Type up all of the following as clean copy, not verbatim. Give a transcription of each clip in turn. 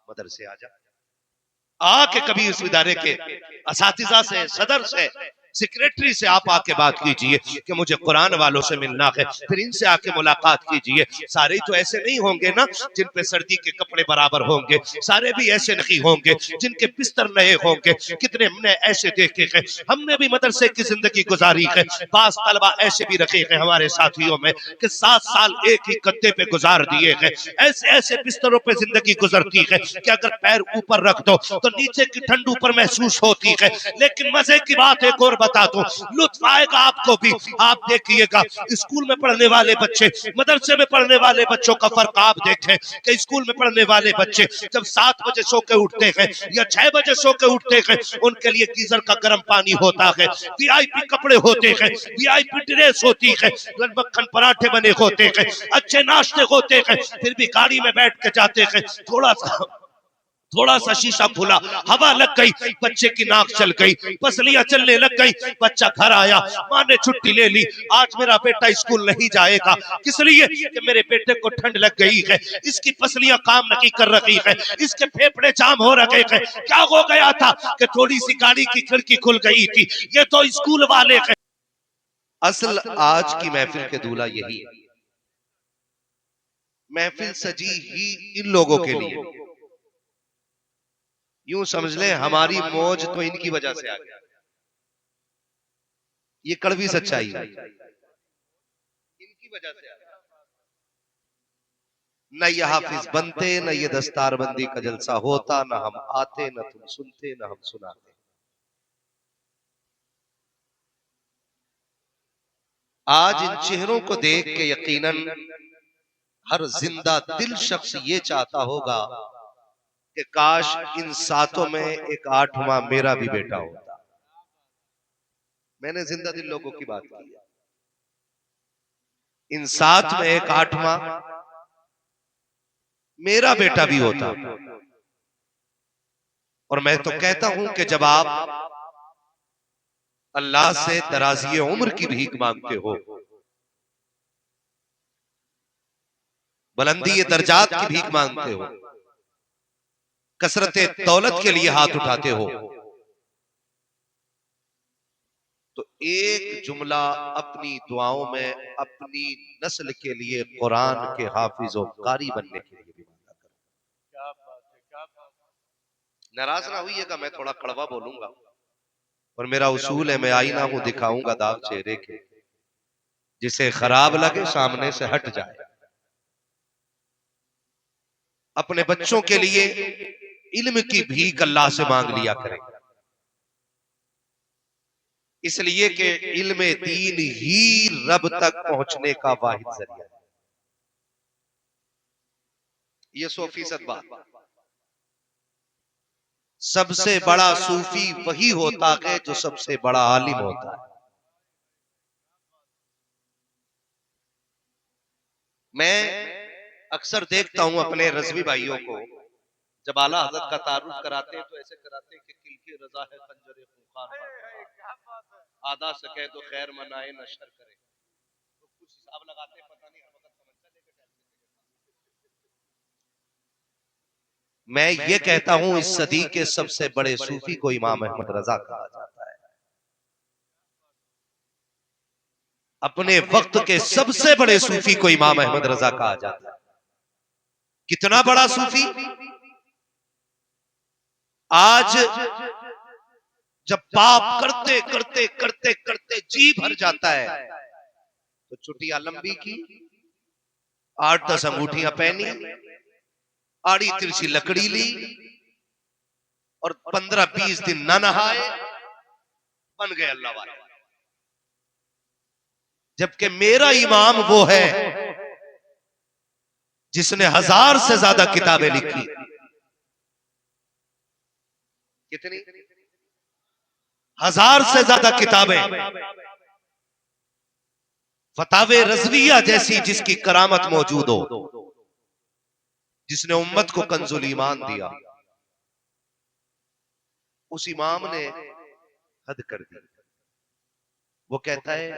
मदरसे आ जा, आके कभी उस इदारे के असातिज़ा से, सदर से, सेक्रेटरी से आप आके बात कीजिए कि मुझे कुरान वालों से मिलना है, फिर इनसे आके मुलाकात कीजिए। सारे तो ऐसे नहीं होंगे ना जिन पे सर्दी के कपड़े बराबर होंगे, सारे भी ऐसे नहीं होंगे जिनके बिस्तर नए होंगे। कितने हमने ऐसे देखे हैं, हमने भी मदरसे की जिंदगी गुजारी है। बास तलबा ऐसे भी रखे हैं हमारे साथियों में कि 7 साल एक ही गद्दे पे गुजार दिए हैं। ऐसे ऐसे बिस्तरों पे जिंदगी गुजरती है कि अगर पैर ऊपर रख दो तो नीचे की ठंड ऊपर महसूस होती है। लेकिन मजे की बात एक और बता दो, लुत्फ आएगा आपको भी। आप देखिएगा स्कूल में पढ़ने वाले बच्चे, मदरसे में पढ़ने वाले बच्चों का फर्क आप देखें कि स्कूल में पढ़ने वाले बच्चे जब 7 बजे सो के उठते हैं या 6 बजे सो के उठते हैं, उनके लिए गीजर का गर्म पानी होता है, वीआईपी कपड़े होते हैं, वीआईपी ड्रेस होती है, मक्खन पराठे बने होते हैं, अच्छे नाश्ते होते हैं, फिर भी गाड़ी में बैठ के जाते हैं। थोड़ा सा शीशा खुला, हवा लग गई, बच्चे की नाक चल गई, पसलियां चलने लग गई। बच्चा घर आया, माँ ने छुट्टी ले ली, आज मेरा बेटा स्कूल नहीं जाएगा। किस लिए? कि मेरे बेटे को ठंड लग गई है, इसकी पसलियां काम नहीं कर रही है, इसके फेफड़े जाम हो रहे हैं। क्या हो गया था कि थोड़ी सी गाड़ी की खिड़की खुल गई थी। ये तो स्कूल वाले हैं। असल आज की महफिल के दूल्हा यही है। महफिल सजी ही इन लोगों के लिए। यूं समझ ले हमारी मौज तो इनकी वजह से आ गया। ये कड़वी सच्चाई है, इनकी वजह से आ गया। न ये हाफिज बनते, न ये दस्तारबंदी का जलसा होता, न हम आते, न तुम सुनते, न हम सुनाते। आज इन चेहरों को देख के यकीनन हर जिंदा दिल शख्स ये चाहता होगा कि काश इन 7 में एक 8वां मेरा भी बेटा होता। मैंने जिंदा दिल लोगों की बात की है। इन 7 में एक 8वां मेरा बेटा भी होता। और मैं तो कहता हूं कि जब आप अल्लाह से दराज़ी उम्र की भीख मांगते हो, बुलंदी दर्जात की भीख मांगते हो, कसरत दौलत के लिए हाथ उठाते हो, तो एक जुमला अपनी दुआओं में अपनी नस्ल के लिए कुरान के हाफिज और कारी बनने के लिए भी मांगा करो। नाराज ना होइएगा, मैं थोड़ा कड़वा बोलूंगा और मेरा उसूल है, मैं आईना हूं, दिखाऊंगा दाग चेहरे के, जिसे खराब लगे सामने से हट जाए। अपने बच्चों के लिए इल्म की भीख अल्लाह से मांग लिया करें, इसलिए कि इल्म दीन ही रब तक पहुंचने का वाहिद जरिया है। ये 100% बात। सबसे बड़ा सूफी वही होता है जो सबसे बड़ा आलिम होता है। मैं अक्सर देखता हूं अपने रज़वी भाइयों को, जब आला हज़रत का तारुफ कराते हैं तो ऐसे कराते हैं कि किल की रजा है खंजरे खूंखार, आधा सके तो खैर मनाए न शर करे। तो कुछ हिसाब लगाते हैं, पता नहीं हर वक्त समझ चलेगा। मैं ये कहता हूं इस सदी के सबसे बड़े सूफी को इमाम अहमद रजा कहा जाता है। अपने वक्त के सबसे बड़े सूफी को इमाम अहमद रजा कहा जाता है। कितना बड़ा सूफी! आज जब पाप करते करते करते करते जी भर जाता है तो चुटिया लंबी की, 8-10 अंगूठियां पहनी, आड़ी तिरछी लकड़ी ली और 15-20 दिन न नहाए, बन गए अल्लाह वाले। जबकि मेरा इमाम वो है जिसने 1000 से ज्यादा किताबें लिखी। कितनी? 1000 से ज्यादा किताबें। फतावे रज़विया जैसी जिसकी करामत मौजूद हो, जिसने उम्मत को कंजुल ईमान दिया, उस इमाम ने हद कर दी। वो कहता है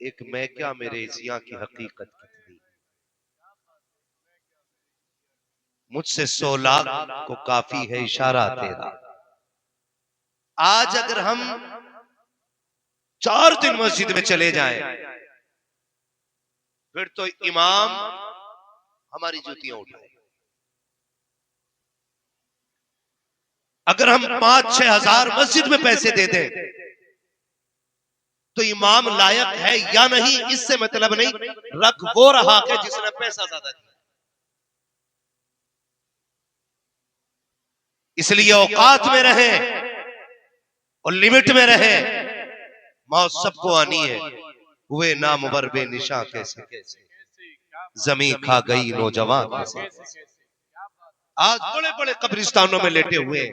एक मैं क्या मेरे जिया की हकीकत कितनी। मुझसे 100 लाख को काफी है इशारा तेरा। आज अगर हम 4 दिन मस्जिद में चले जाएं, फिर तो इमाम हमारी जूतियां उठाए। अगर हम 5-6 हजार मस्जिद में पैसे दे दें, तो इमाम लायक है या नहीं इससे मतलब नहीं, रख वो रहा है जिसने पैसा ज्यादा दिया। इसलिए औकात में रहे और लिमिट में रहे। मौत सबको आनी है, हुए नामवर बेनिशा कैसे कैसे, जमीन खा गई नौजवान कैसे। आज बड़े बड़े कब्रिस्तानों में लेटे हुए,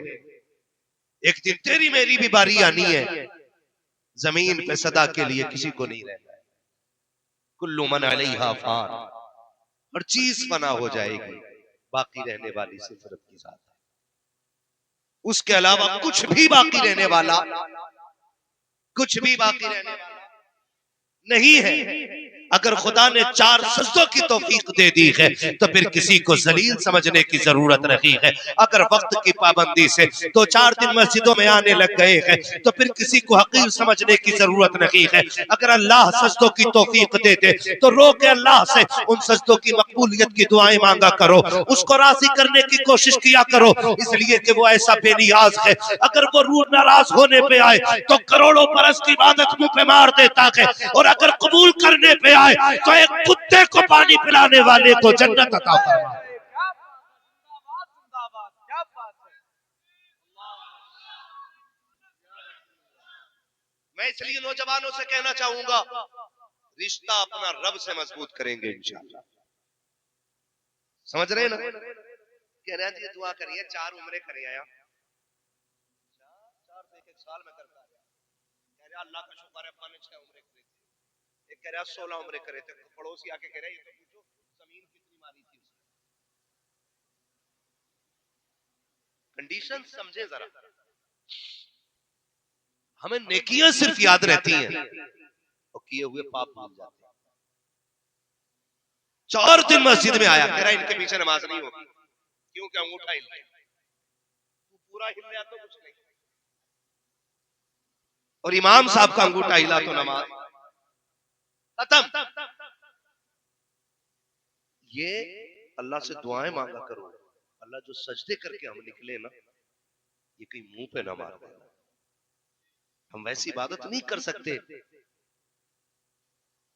एक दिन तेरी मेरी भी बारी आनी है। जमीन पे सदा के लिए किसी को नहीं रहना। कुल्लु मन अलैहा फान, हर चीज फना हो जाएगी, बाकी रहने वाली सिर्फ रब की जात है। उसके अलावा कुछ भी बाकी रहने वाला, कुछ भी बाकी रहने वाला नहीं है। अगर खुदा ने 4 सजदों की तौफीक दे दी है, तो फिर किसी को जलील समझने की जरूरत नहीं है। अगर वक्त की पाबंदी से 2-4 दिन मस्जिदों में आने लग गए हैं, तो फिर किसी को हकीर समझने की जरूरत नहीं है। अगर अल्लाह सजदों की तौफीक दे दे, तो रो के अल्लाह से उन सजदों की मकबूलियत की दुआएं मांगा करो, उसको राजी करने की कोशिश किया करो, इसलिए कि वो ऐसा बेनियाज है। अगर वो रूह नाराज होने पे आए, तो करोड़ों बरस की इबादत मुंह पे मार देता है, और अगर कबूल करने पे आए तो एक कुत्ते को पानी पिलाने वाले को जन्नत अता फरमा। मैं इसलिए नौजवानों से कहना चाहूंगा, रिश्ता अपना रब से मजबूत करेंगे इंशाअल्लाह। समझ रहे हैं ना? कह रहे हैं जी दुआ करिए, 4 उम्रे करे आया, 4 से 1 साल में करता है। कह रहे अल्लाह का शुक्र है अब्बा ने 6 उम्रे करे थे। एक कह रहा 16 उम्रे करे थे। पड़ोसी आके कह रहा है ये तो पूछो जमीन कितनी मारी थी उसने। कंडीशन समझे जरा। हमें नेकियां सिर्फ याद रहती हैं और किए हुए पाप भूल जाते हैं। 4 दिन मस्जिद में आया, कह रहा इनके पीछे नमाज नहीं होगी। क्यों? क्या अंगूठा हिल गया? तू पूरा हिल गया तो कुछ नहीं, और इमाम साहब का अंगूठा हिला तो नमाज खत्म। ये अल्लाह से दुआएं मांगा करो, अल्लाह जो सजदे करके हम निकले ना, ये कहीं मुंह पे ना मार देना। हम वैसी इबादत नहीं कर सकते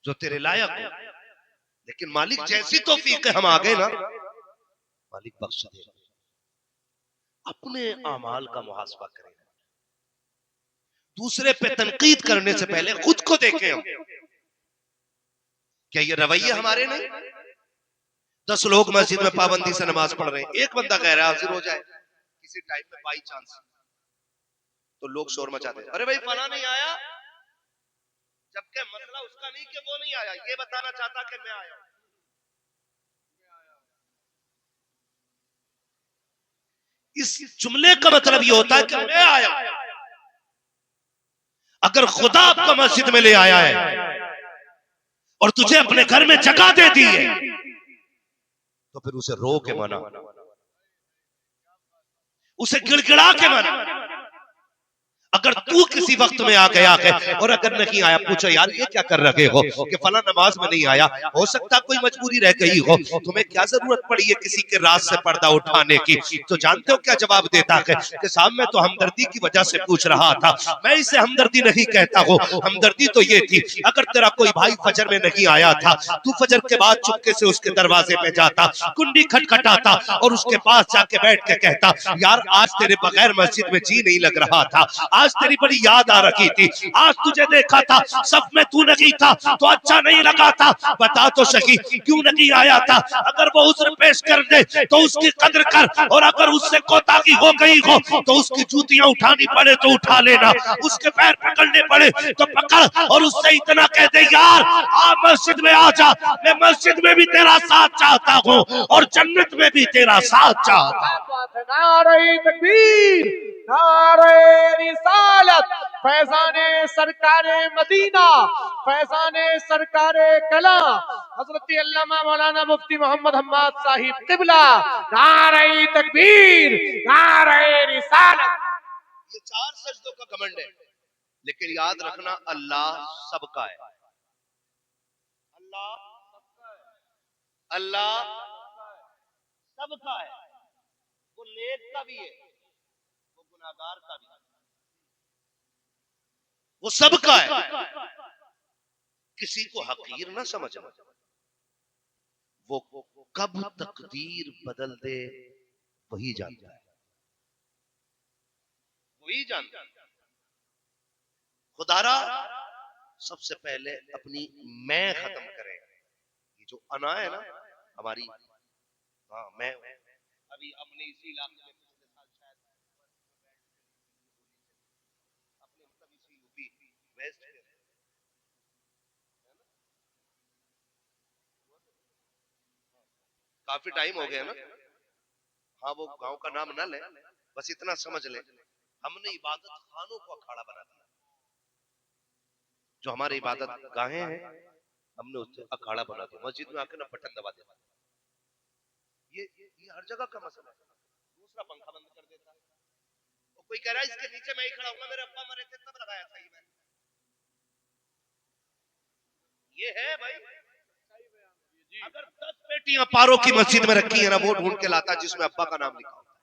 जो तेरे लायक हो, लेकिन मालिक जैसी तौफीक है हम आ गए ना, मालिक बख्श दे। अपने अमाल का मुहासबा करें, दूसरे पे तनकीद करने से पहले खुद को देखें हम। क्या ये रवैये हमारे नहीं? 10 लोग मस्जिद में पाबंदी से नमाज पढ़ रहे हैं, एक बंदा कह रहा है हाजिर हो जाए किसी टाइम में बाई चांस, तो लोग शोर मचाते हैं, अरे भाई फला नहीं आया, जबकि मसला उसका नहीं कि वो नहीं आया, ये बताना चाहता कि मैं आया। इस जुमले का मतलब ये होता है कि मैं आया। अगर खुदा आपको मस्जिद में ले आया है और तुझे अपने घर में जगह दे दी है, तो फिर उसे रो के मना, उसे गिड़गिड़ा के मना। अगर तू किसी वक्त में आ गया है और अगर नहीं आया, पूछो यार ये क्या कर रहे हो कि फला नमाज में नहीं आया, हो सकता कोई मजबूरी रह गई हो, तुम्हें क्या जरूरत पड़ी है किसी के राज से पर्दा उठाने की। तो जानते हो क्या जवाब देता है कि साहब मैं तो हमदर्दी की वजह से पूछ रहा था। मैं इसे हमदर्दी नहीं कहता हूँ, हमदर्दी तो ये थी अगर तेरा कोई भाई फजर में नहीं आया था, तू फजर के बाद चुपके से उसके दरवाजे पे जाता, कुंडी खटखटाता और उसके पास जाके बैठ के कहता यार आज तेरे बगैर मस्जिद में जी नहीं लग रहा था, आज तेरी बड़ी याद आ रही थी, आज तुझे देखा था सब में तू नहीं था तो अच्छा नहीं लगा था, बता तो सही क्यों नहीं आया था। अगर वो उज्र पेश कर दे तो उसकी कद्र कर, और अगर उससे कोताही हो गई हो तो उसकी जूतियां उठानी पड़े तो उठा लेना, उसके पैर पकड़ने पड़े तो पकड़, और उससे इतना कह दे यार आ मस्जिद में आ जा, मैं मस्जिद में भी तेरा साथ चाहता हूँ और जन्नत में भी तेरा साथ चाहता हूँ। नारे तकबीर, नारे रिसालत, फैजाने सरकारे मदीना, फैजाने सरकारे कला, हजरत अल्लामा मौलाना मुफ्ती मोहम्मद हम्माद साहिब किबला, नारे तकबीर, नारे रिसालत। ये 4 सजदों का घमंड है, लेकिन याद रखना अल्लाह सबका है। अल्लाह अल्लाह सबका है। वो नेक का भी है, वो गुनाहगार का भी है, वो सबका है। किसी को हकीर ना समझना। वो कब तकदीर बदल दे वही जानता है, वही जानता है। खुदारा सबसे पहले अपनी मैं खत्म करें। ये जो अना है ना हमारी, हाँ मैं अभी अपने इसी इलाके में पिछले साल शायद अपने मतलब इसी यूपी वेस्ट के काफी टाइम हो गया ना। हाँ वो गांव का नाम ना ले, बस इतना समझ ले, हमने इबादत खानों को अखाड़ा बना दिया। जो हमारे इबादत गाहें हैं हमने उससे अखाड़ा बना दिया। मस्जिद में आके ना बटन दबा देता। ये हर जगह का मसला है। दूसरा पंखा बंद कर देता है। और कोई कह रहा है इसके नीचे मैं ही खड़ा हूँ, मेरे अब्बा मरे थे तब लगाया था ये मैंने। ये है भाई। अगर 10 पेटियां पारों की मस्जिद में रखी है ना, वो ढूंढ के लाता जिसमें अब्बा का नाम लिखा होता है।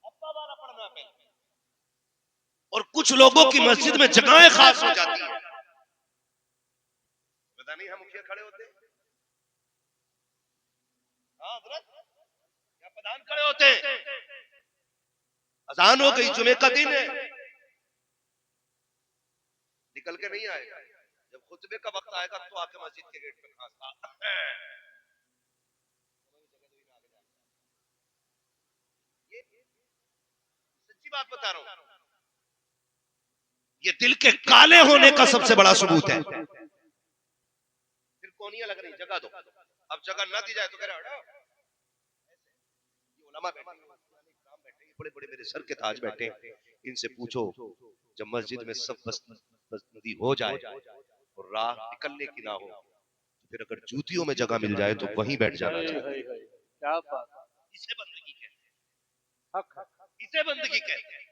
अब्बा वाला पढ़ना पहले। और कुछ लोगों की मस्जिद में जगहें खास हो जाती है। पता नहीं हम मुखिया खड़े होते हैं, हाँ हजरत या प्रधान खड़े होते हैं, अजान हो गई, जुमे का दिन है, निकल के नहीं आएगा। जब खुतबे का वक्त आएगा तो आके मस्जिद के गेट पे खांसता। ये सच्ची बात बता रहा हूं। ये दिल के काले होने का सबसे बड़ा सबूत है। फिर कोनियां लग रही, जगह दो। अब जगह ना दी जाए तो कह रहा है उलमा बैठे, बड़े बड़े मेरे सर के ताज बैठे हैं, इनसे पूछो जब मस्जिद में सब बस्ती हो जाए और राह निकलने की ना हो, तो फिर अगर जूतियों में जगह मिल जाए तो वहीं बैठ जाना चाहिए। क्या बात, इसे बंदगी कहते हैं, इसे बंदगी कहते हैं।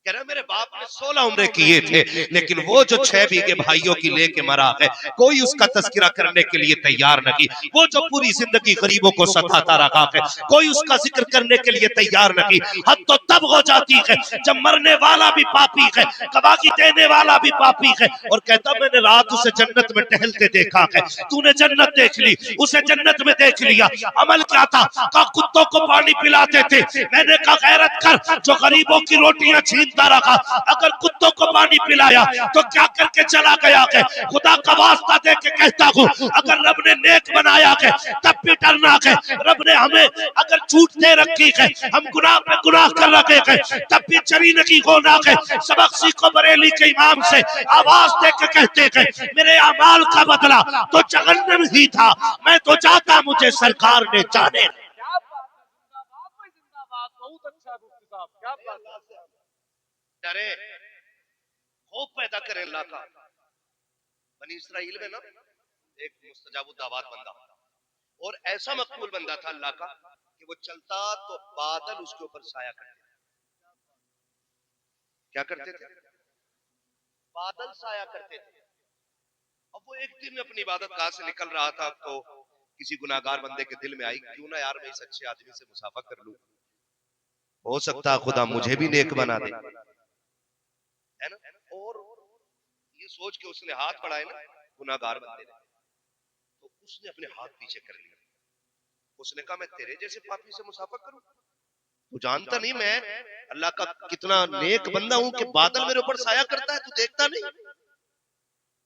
कह रहा मेरे बाप ने 16 उम्रे किए थे, लेकिन वो जो 6 बीघे भाइयों की लेके मरा है, कोई उसका तस्करा करने के लिए तैयार नहीं। वो जो पूरी जिंदगी गरीबों को सताता रहा है, कोई उसका जिक्र करने के लिए तैयार नहीं। हद तो तब हो जाती है जब मरने वाला भी पापी है, गवाही देने वाला भी पापी है, और कहता मैंने रात उसे जन्नत में टहलते देखा है। तूने जन्नत देख ली, उसे जन्नत में देख लिया। अमल क्या था? कहा कुत्तों को पानी पिलाते थे। मैंने कहा गैरत कर, जो गरीबों की रोटियां छीनता रहा, अगर कुत्तों को पानी पिलाया तो क्या करके चला गया है? खुदा का वास्ता दे के कहता हूँ, अगर रब ने नेक बनाया है तब भी डरना है। रब ने हमें अगर छूट दे रखी है, हम गुनाह पे गुनाह कर रखे हैं, तब भी चरी नहीं होना है। सबक सीखो बरेली के इमाम से, आवाज दे के कहते हैं मेरे अमाल का बदला तो जहन्नम ही था, मैं तो चाहता मुझे सरकार ने जाने। क्या बात है, जिंदाबाद भाई जिंदाबाद, बहुत अच्छा मुफ्ती साहब, क्या बात है। डरे खौफ पैदा करें अल्लाह का। बनी इसराइल में ना एक मुस्तजाबुद दावत बंदा, और ऐसा मकबूल बंदा था अल्लाह का कि वो चलता तो बादल उसके ऊपर साया करते थे। क्या करते थे? बादल साया करते थे। अब वो एक दिन अपनी इबादत गाह से निकल रहा था, तो किसी गुनाहगार बंदे के दिल में आई, क्यों ना यार मैं इस अच्छे आदमी से मुसाफा कर लूं, हो सकता है खुदा मुझे भी नेक बना दे, है ना। और ये सोच के उसने हाथ बढ़ाए ना गुनाहगार बंदे ने, तो उसने अपने हाथ पीछे कर लिए। उसने कहा मैं तेरे जैसे पापी से मुसाफा करूं? तू जानता नहीं मैं अल्लाह का कितना नेक बंदा हूं कि बादल मेरे ऊपर साया करता है, तू देखता नहीं?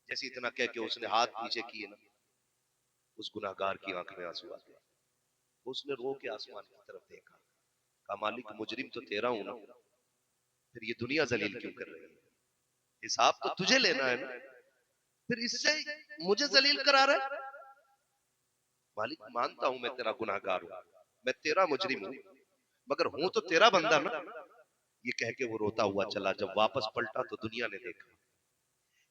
जैसे इतना कह के उसने हाथ पीछे किए ना, उस गुनाहगार की आंख में आंसू आ गए। उसने रो के आसमान की तरफ देखा, कहा मालिक मुजरिम तो तेरा हूं ना, फिर ये दुनिया जलील क्यों कर रही है? हिसाब तो तुझे लेना है ना, फिर इससे मुझे जलील करा रहा है? मालिक मानता हूं मैं तेरा गुनाहगार हूं, मैं तेरा मुजरिम हूं, मगर हूं तो तेरा बंदा ना, ये कह के वो रोता हुआ चला। जब वापस पलटा तो दुनिया ने देखा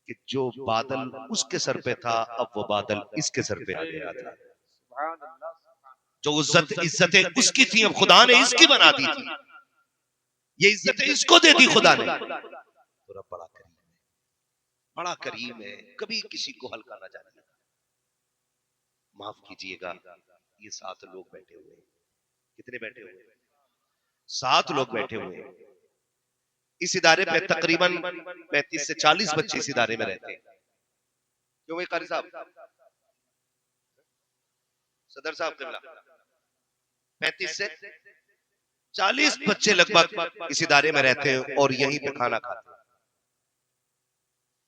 कि जो बादल उसके सर पे था, अब वो बादल इसके सर पे आ गया था। सुभान अल्लाह, सुभान जो इज्जतें उसकी थी, अब खुदा ने इसकी बना दी थी। ये इज्जतें इसको दे दी खुदा ने। तो रब बड़ा करीम है, बड़ा करीम है, कभी किसी को हल्का ना जाने। माफ कीजिएगा, ये 7 लोग बैठे हुए हैं। कितने बैठे हुए हैं? 7 लोग बैठे हुए हैं। इस इदारे पे तकरीबन 35 से 40 बच्चे इस इदारे में रहते हैं। क्यों भाई कारी साहब, सदर साहब किबला, 35 से 40 बच्चे लगभग इस इदारे में रहते हैं और यहीं पे खाना खाते हैं।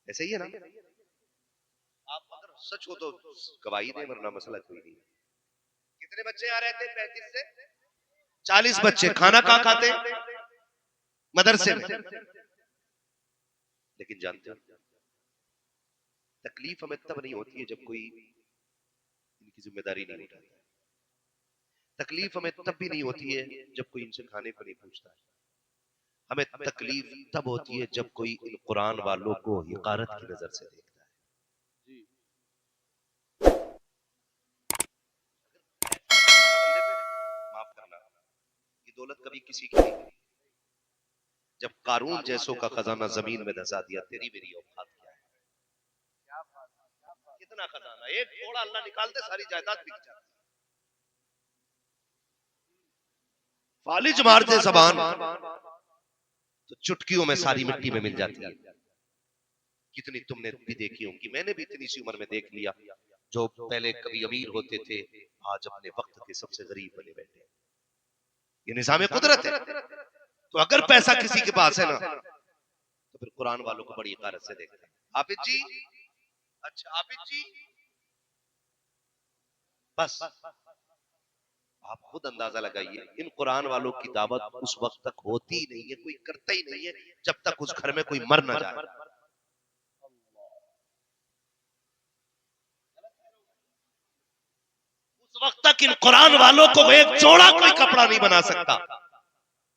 ऐसे ही है ना? आप अगर सच हो तो गवाही दें, वरना मसला कोई नहीं। कितने बच्चे यहाँ रहते हैं? 35 से 40 बच्चे। खाना कहाँ खाते हैं? मदरसे में। लेकिन जानते हो, तकलीफ हमें तब नहीं होती है जब कोई इनकी जिम्मेदारी नहीं उठाता। तकलीफ हमें तब भी नहीं होती है जब कोई इनसे खाने को नहीं पूछता है। हमें तकलीफ तब होती है जब कोई इन कुरान वालों को हिकारत की नजर से देखता है। जी। माफ करना, ये दौलत कभी किसी की नहीं। जब कारून जैसों का खजाना जमीन में धंसा दिया, तेरी मेरी औकात क्या है? क्या बात है, क्या बात कितना खजाना, एक थोड़ा अल्लाह निकालते सारी जायदाद बिक जाती। फालिज मारते जबान तो चुटकियों में सारी मिट्टी में मिल जाती है। कितनी तुमने भी देखी होंगी, मैंने भी इतनी सी उम्र में देख लिया, जो पहले कभी अमीर होते थे आज अपने वक्त के सबसे गरीब बने बैठे। ये निजाम कुदरत है। तो अगर पैसा किसी के पास है ना, तो फिर कुरान वालों को बड़ी इकारत से देखते हैं। हाफिज जी, अच्छा हाफिज जी, बस आप खुद अंदाजा लगाइए, इन कुरान वालों की दावत उस वक्त तक होती ही नहीं है, कोई करता ही नहीं है जब तक उस घर में कोई मर ना जाए। उस वक्त तक इन कुरान वालों को एक जोड़ा कोई कपड़ा नहीं बना सकता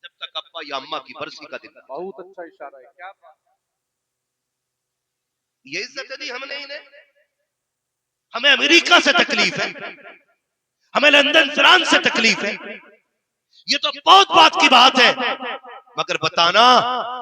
जब तक अब्बा या अम्मा की बरसी का दिन। बहुत अच्छा इशारा है, क्या बात। ये इज्जत दी हमने इन्हें। हमें अमेरिका से तकलीफ है, हमें लंदन फ्रांस से तकलीफ है, ये तो बहुत बात की बात है। मगर बताना,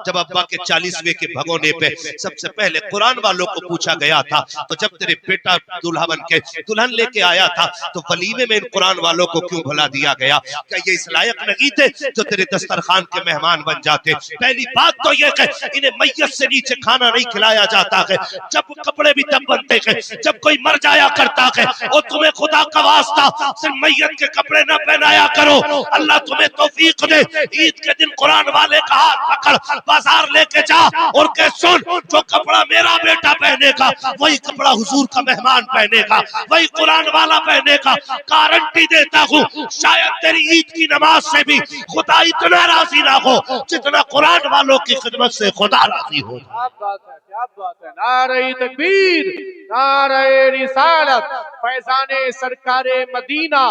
जब अब्बा के 40वें के भगोने पे सबसे पहले कुरान वालों को पूछा गया था, तो जब तेरे बेटा दूल्हा बन के दुल्हन लेके आया था, तो वलीमे में इन कुरान वालों को क्यों भुला दिया गया? क्या ये इस लायक नहीं थे जो तेरे दस्तरखान के मेहमान बन जाते? पहली बात तो ये कि इन्हें मैयत से नीचे खाना नहीं खिलाया जाता है। जब कपड़े भी तब बनते हैं जब कोई मर जाया करता है, और तुम्हें खुदा का वास्ता सिर्फ मैयत के कपड़े न पहनाया करो। अल्लाह तुम्हें तौफीक दे, ईद के दिन कुरान वाले का हाथ पकड़ बाजार लेके जा और कह सुन, जो कपड़ा मेरा बेटा पहनेगा वही कपड़ा हुजूर का मेहमान पहनेगा, वही कुरान वाला पहनेगा। गारंटी देता हूँ, शायद तेरी ईद की नमाज से भी खुदा इतना राजी ना हो जितना कुरान वालों की खिदमत से खुदा राजी हो। क्या बात है, क्या बात है। नारे तकबीर, नारे रिसालत, फैजाने सरकारे मदीना,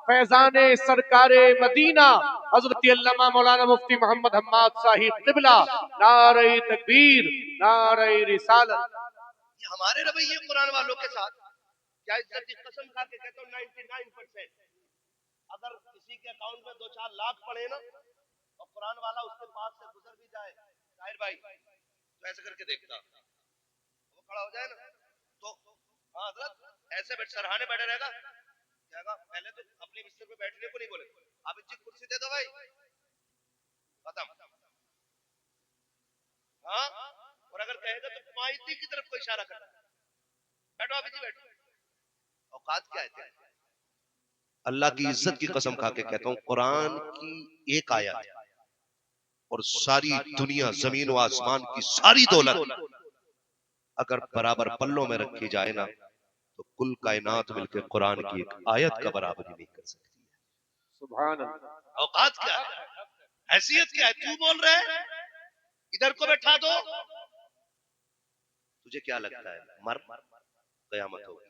फैजाने सरकारे मदीना हजरत अल्लामा मौलाना मुफ्ती मोहम्मद हम्माद साहिब क़िबला। नारे तकबीर, नारे रिसालत। ये हमारे रवैये कुरान वालों के साथ क्या इज्जत की कसम खा के कहता हूँ 99% अगर किसी के अकाउंट में 2-4 लाख पड़े ना और कुरान वाला उसके पास से गुजर भी जाए, ताहिर भाई तो ऐसे करके देखता, वो खड़ा हो जाए ना तो हाँ हजरत ऐसे बैठ सरहाने बैठे रहेगा, कहेगा पहले तो अपने बिस्तर पे बैठने को नहीं बोले, आप जी कुर्सी दे दो भाई, खत्म। हाँ, और अगर कहेगा तो माइती की तरफ को इशारा करना, बैठो अभी जी बैठो। औकात क्या है? अल्लाह की इज्जत की कसम खा के कहता हूँ, कुरान की एक आयत और सारी दुनिया जमीन व आसमान की सारी दौलत अगर बराबर पल्लों में रखी जाए ना, तो कुल कायनात मिलकर कुरान की एक आयत का बराबरी नहीं कर सकती है। सुभान अल्लाह। औकात क्या है? हैसियत क्या है? तू बोल रहे है इधर को बैठा दो, तुझे क्या लगता है मर कयामत होगी,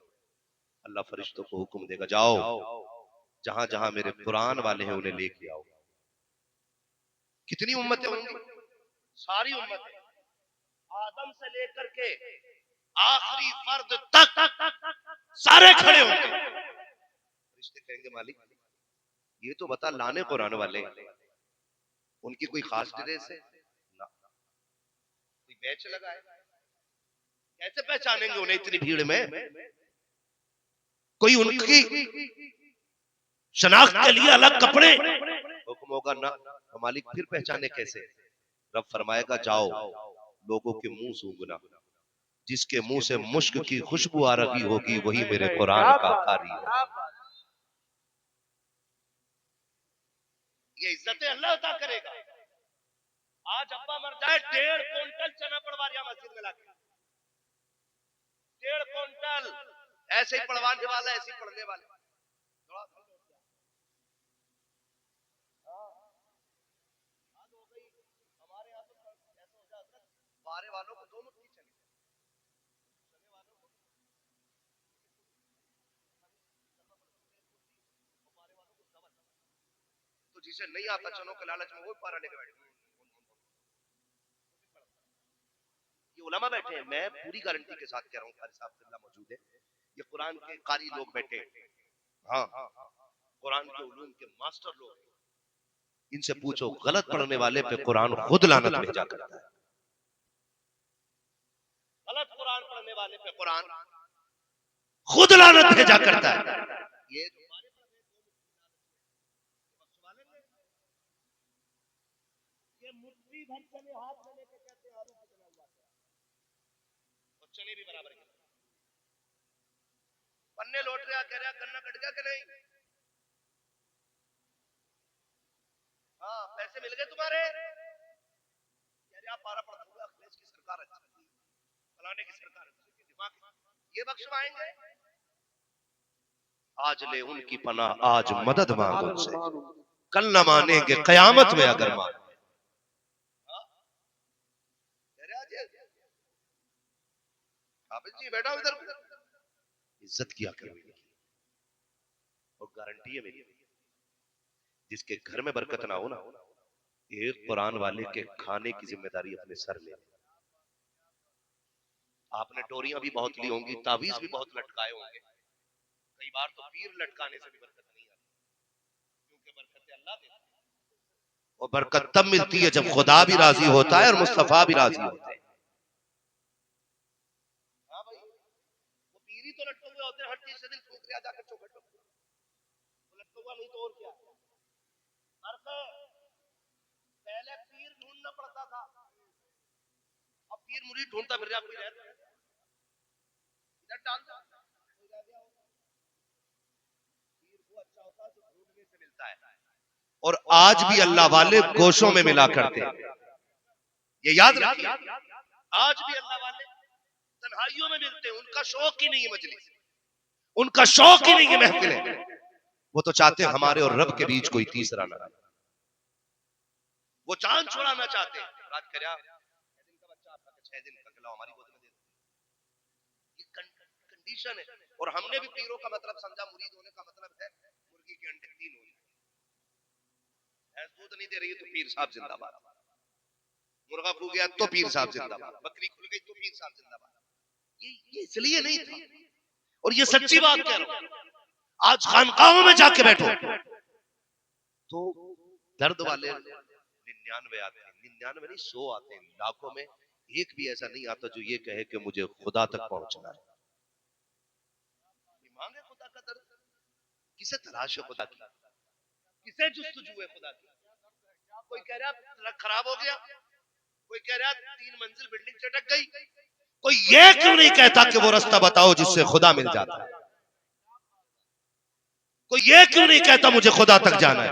अल्लाह फरिश्तों को हुक्म देगा जाओ जहां जहां मेरे कुरान वाले हैं उन्हें लेके आओ। कितनी उम्मतें होंगी? सारी उम्मतें, आदम से लेकर के आखिरी फर्द तक सारे खड़े होंगे। रिश्ते कहेंगे मालिक ये तो बता लाने कुरान वाले उनकी कोई खास ड्रेस है ना, कोई बैच लगा है, कैसे पहचानेंगे उन्हें इतनी भीड़ में? कोई उनकी शनाख्त के लिए अलग कपड़े? हुक्म होगा ना, तो मालिक फिर पहचाने कैसे? रब फरमाएगा जाओ लोगों के मुंह सूंघना, जिसके मुंह से मुश्क की खुशबू आ रही होगी वही मेरे कुरान का कारी है। ये इज्जतें अल्लाह अता करेगा। आज अब्बा मर जाए 1.5 क्विंटल चना पड़वा दिया मस्जिद में लाके, 1.5 क्विंटल, ऐसे ही पढ़वाने वाला ऐसे ही पढ़ने वाले। हमारे यहाँ तो ऐसा हो जाता है बारे वालों को 2 मुट्ठी चने, चने वालों को बारे वालों को डबल। तो जिसे नहीं आता चनों के लालच में वो पारा लेके बैठे। ये उलमा बैठे हैं, मैं पूरी गारंटी के साथ कह रहा हूँ, कारी साहब अब्दुल्ला मौजूद है, ये कुरान के कारी लोग बैठे हैं, हाँ कुरान के उलूम के मास्टर लोग, इनसे पूछो गलत पढ़ने वाले पे कुरान खुद लानत भेजा करता है। गलत कुरान पढ़ने वाले पे कुरान खुद लानत भेजा करता है। ये मुट्ठी भर चने हाथ में लेके कहते हैं आलू चना हुआ और चने भी बराबर के पन्ने लौट रहा, कह रहा गन्ना कट गया कि नहीं? हाँ पैसे मिल गए तुम्हारे? कह रहा पारा पड़ता हुआ अखिलेश की सरकार अच्छी थी, फलाने की सरकार अच्छी थी, दिमाग ये बख्शवाएंगे? आज ले उनकी पनाह आज मदद मांगो उनसे, कल न मानेंगे कयामत में अगर मान। जी बैठा उधर, इज्जत किया करो और गारंटी है मेरी, जिसके घर में बरकत ना हो ना, एक कुरान वाले के खाने की जिम्मेदारी अपने सर ले। आपने डोरियां भी बहुत ली होंगी, तावीज भी बहुत लटकाए होंगे, कई बार तो पीर लटकाने से भी बरकत नहीं आती, क्योंकि बरकत अल्लाह देता है और बरकत तब मिलती है जब खुदा भी राजी होता है और मुस्तफा भी राजी होते हैं। हाँ भाई वो पीर ही तो लटके हुए होते हैं, हर चीज से दिल फूक लिया जाकर चौखट में लटका हुआ नहीं तो और क्या। पहले पीर ढूंढना पड़ता था, अब पीर मुरीद ढूंढता फिर कोई रहता है इधर डालता पीर वो अच्छा होता है जो ढूंढने से मिलता है, और आज भी अल्लाह वाले गोशों में मिला करते हैं, ये याद रखिए। आज भी अल्लाह वाले तन्हाइयों में मिलते हैं, उनका शौक ही नहीं है मजलिस, उनका शौक ही नहीं है महफिलें, वो तो चाहते हैं हमारे और रब के बीच कोई तीसरा ना रहे, वो चांद छुड़ाना चाहते हैं। रात करिया 6 दिन का बच्चा आपका 6 दिन का खिलाओ हमारी गोद में दे दो, ये कंडीशन है। और हमने भी पीरों का मतलब समझा मुरीद होने का मतलब है मुर्गी के अंडे 3 हो जाए, दूध नहीं दे रही है तो पीर साहब जिंदाबाद, मुर्गा खो गया तो पीर साहब जिंदाबाद, बकरी खुल गई तो पीर साहब जिंदाबाद। ये इसलिए नहीं था, और ये सच्ची बात कह रहा हूं। आज खानकाहों में जाके बैठो तो दर्द वाले 99 आते हैं, 99 नहीं 100 आते हैं, लाखों में एक भी ऐसा नहीं आता जो ये कहे कि मुझे खुदा तक पहुंचना है। मांगे खुदा का दर्द, किसे तलाश है खुदा की, किसे जुस्तजू है खुदा की? कोई कह रहा ट्रक खराब हो गया, कोई कह रहा 3 मंजिल बिल्डिंग चटक गई, कोई ये क्यों नहीं कहता कि वो रास्ता बताओ जिससे खुदा मिल जाता है? कोई ये क्यों नहीं कहता मुझे खुदा तक जाना है?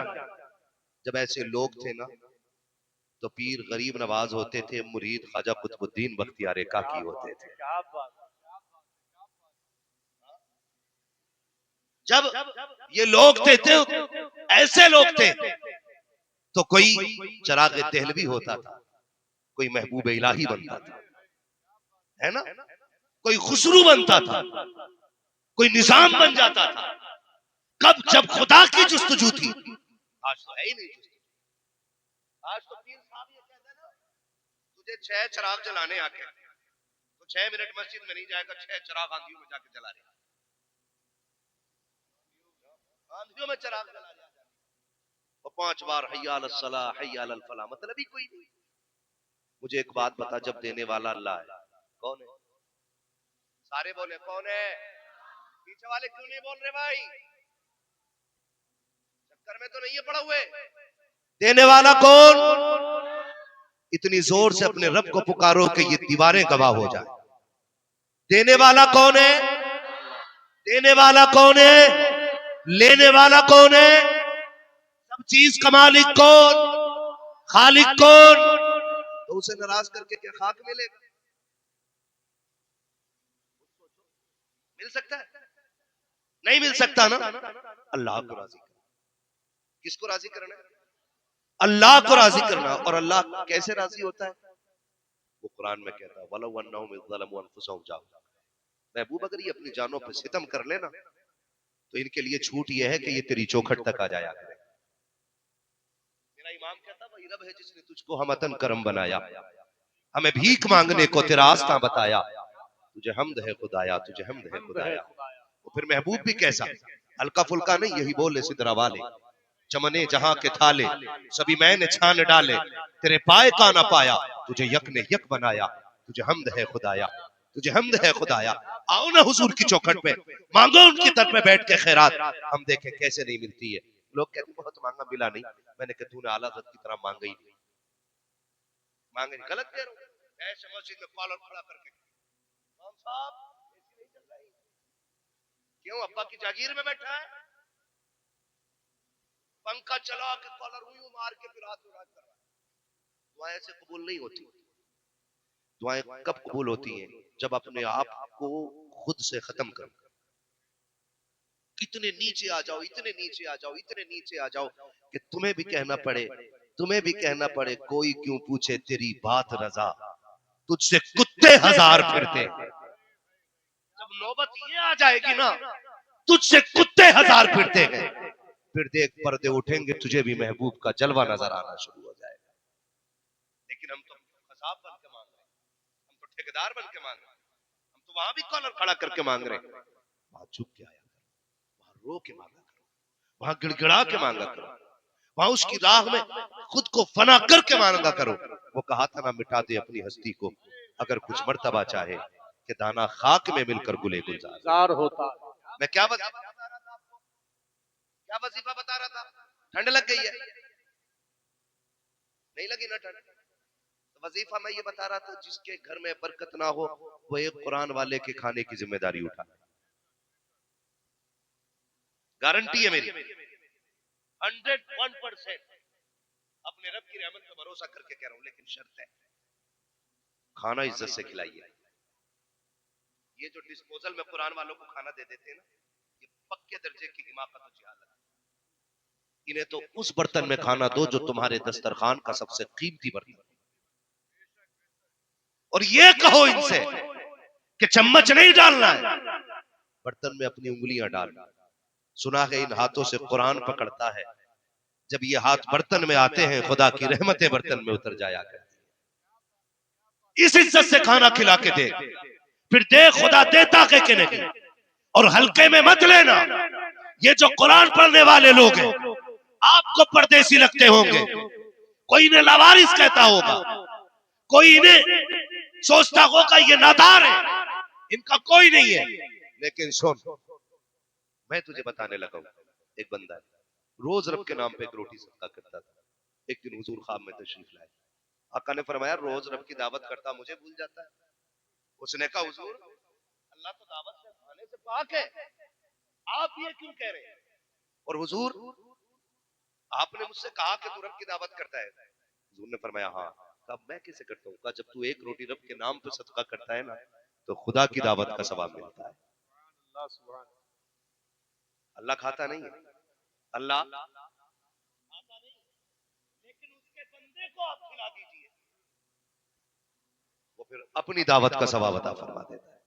जब ऐसे लोग थे ना तो पीर गरीब नवाज होते थे, मुरीद ख्वाजा कुतुबुद्दीन बख्तियार काकी होते थे। जब ये लोग थे ऐसे लोग थे तो कोई चिराग दहलवी होता था, कोई महबूब इलाही बनता था, है ना, कोई खुसरू बनता था, कोई निजाम बन जाता था। कब? जब खुदा की जुस्तजू थी। आज तो है ही नहीं, आज तो पीर साहब ये कहते हैं ना, तुझे 6 चिराग जलाने आके तो 6 मिनट मस्जिद में नहीं जाएगा, 6 चिराग आंधियों में जाके जला रहे, आंधियों में चिराग जला रहे और 5 बार हय्या अलस सलाह हय्या अलल फलाह, मतलब ही कोई नहीं। मुझे एक बात बता, जब देने वाला अल्लाह है, कौन है? सारे बोले कौन है? पीछे वाले क्यों नहीं बोल रहे भाई? चक्कर में तो नहीं है पड़ा हुए? देने वाला कौन? इतनी जोर से अपने रब को पुकारो कि ये दीवारें गवाह हो जाए। देने वाला कौन है? देने वाला कौन है? लेने वाला कौन है? सब चीज का मालिक कौन? खालिक कौन? तो उसे नाराज करके क्या खाक मिलेगा? मिल सकता है? नहीं मिल सकता ना। अल्लाह को राजी करना। किसको राजी करना है? अल्लाह को राजी करना। और अल्लाह कैसे राजी होता है? वो कुरान में कहता है वलौ अन्नहुम इज़्ज़लमू अनफुसहुम जाओ, महबूब अगर ये अपनी जानों पर सितम कर लेना तो इनके लिए छूट ये है कि ये तेरी चौखट तक आ जाया करे। मेरा इमाम कहता वही रब है जिसने तुझको हमतन करम बनाया, हमें भीख मांगने को तेरा आस्था बताया, तुझे हमद है खुदाया, तुझे हमद है खुदाया। तो फिर महबूब भी कैसा, हल्का फुल्का नहीं, यही बोले सिदरा वाले, चमने जहां के थाले सभी मैंने छान डाले, तेरे पाए का ना पाया, तुझे यक ने यक बनाया, तुझे हमद है खुदाया, तुझे हमद है खुदाया। आओ ना हुजूर की चौखट पे, मांगो उनकी दर पे बैठ के खैरात, हम देखें कैसे नहीं मिलती है। लोग कहते हैं बहुत मांगा मिला नहीं, मैंने कहा तूने आला हज़रत की तरह मांगा ही नहीं, मांगे नहीं, गलत कह रहा हूं। ऐसे मस्जिद में कॉलर खड़ा करके इमाम साहब ऐसी नहीं चल रही, क्यों अब्बा की जागीर में बैठा है? पंखा चला के कॉलर हुई मार के फिर हाथ उड़ा कर रहा है। दुआएं ऐसे कबूल नहीं होती। दुआएं कब कबूल होती हैं? जब अपने आप को खुद से खत्म कर, कितने नीचे आ जाओ, इतने नीचे आ जाओ, इतने नीचे आ जाओ कि तुम्हें भी कहना पड़े, तुम्हें भी कहना पड़े कोई क्यों पूछे तेरी बात रजा, तुझसे कुत्ते हजार फिरते हैं। जब नौबत ये आ जाएगी ना, तुझसे कुत्ते हजार फिरते हैं, फिर देख पर्दे उठेंगे, तुझे भी महबूब का जलवा नजर आना शुरू हो जाएगा। लेकिन हम तो कसाब बन के मांग रहे हैं, हम तो ठेकेदार बन के मांग रहे हैं, हम तो वहां भी कॉलर खड़ा करके मांग रहे हैं। वहां झुक के आया करो, वहां रो के मांगा करो, वहां गिड़गिड़ा के मांगा करो, वहां उसकी राह में खुद को फना करके मांगा करो। वो कहा था ना, मिटा दे अपनी हस्ती को अगर कुछ मर्तबा चाहे कि दाना खाक में मिलकर गुले गुलजार होता। मैं क्या वजीफा बता रहा था आपको? क्या वजीफा बता रहा था? ठंड लग गई है? नहीं लगी ना ठंड? तो वजीफा मैं ये बता रहा था, जिसके घर में बरकत ना हो वो एक कुरान वाले के खाने की जिम्मेदारी उठा। गारंटी है मेरी, 101% अपने रब की रहमत पर भरोसा करके कह रहा हूं। लेकिन शर्त है, खाना इज्जत से खिलाइए। ये जो डिस्पोजल में कुरान वालों को खाना दे देते हैं ना, ये पक्के दर्जे की हिमाकत और जिहालत। इन्हें तो उस बर्तन में खाना दो जो तुम्हारे दस्तरखान का सबसे कीमती बर्तन, और ये कहो इनसे कि चम्मच नहीं डालना है, बर्तन में अपनी उंगलियां डालना। सुना है इन हाथों से कुरान पकड़ता है, जब ये हाथ बर्तन में आते हैं खुदा की रहमतें बर्तन में उतर जाया करती। इस इज्जत से खाना खिला के दे, फिर दे खुदा देता के नहीं। और हल्के में मत लेना, ये जो कुरान पढ़ने वाले लोग हैं आपको परदेसी लगते होंगे, कोई इन्हें लावारिस कहता होगा, कोई इन्हें सोचता होगा ये नादार है, इनका कोई नहीं है। लेकिन सुन, मैं तुझे बताने लगा हूं, एक बंदा रोज रब के नाम पे एक रोटी सदका करता था। एक दिन हुजूर ख्वाब में तशरीफ लाए, आका ने फरमाया रोज रब की दावत करता मुझे भूल जाता है। उसने कहा हुजूर अल्लाह तो दावत से खाने से पाक है, आप ये क्यों कह रहे हैं? और हुजूर आपने मुझसे कहा कि तू रब की दावत करता है। हुजूर ने फरमाया हाँ। कहा मैं कैसे करता हूँ? कहा जब तू एक रोटी रब के नाम पे सदका करता है ना, तो खुदा की दावत का सवाब मिलता है। अल्लाह खाता नहीं है, अल्लाह खाता नहीं, लेकिन उसके बंदे को आप खिला दीजिए, वो फिर अपनी दावत का सवाब अता फरमा देता है।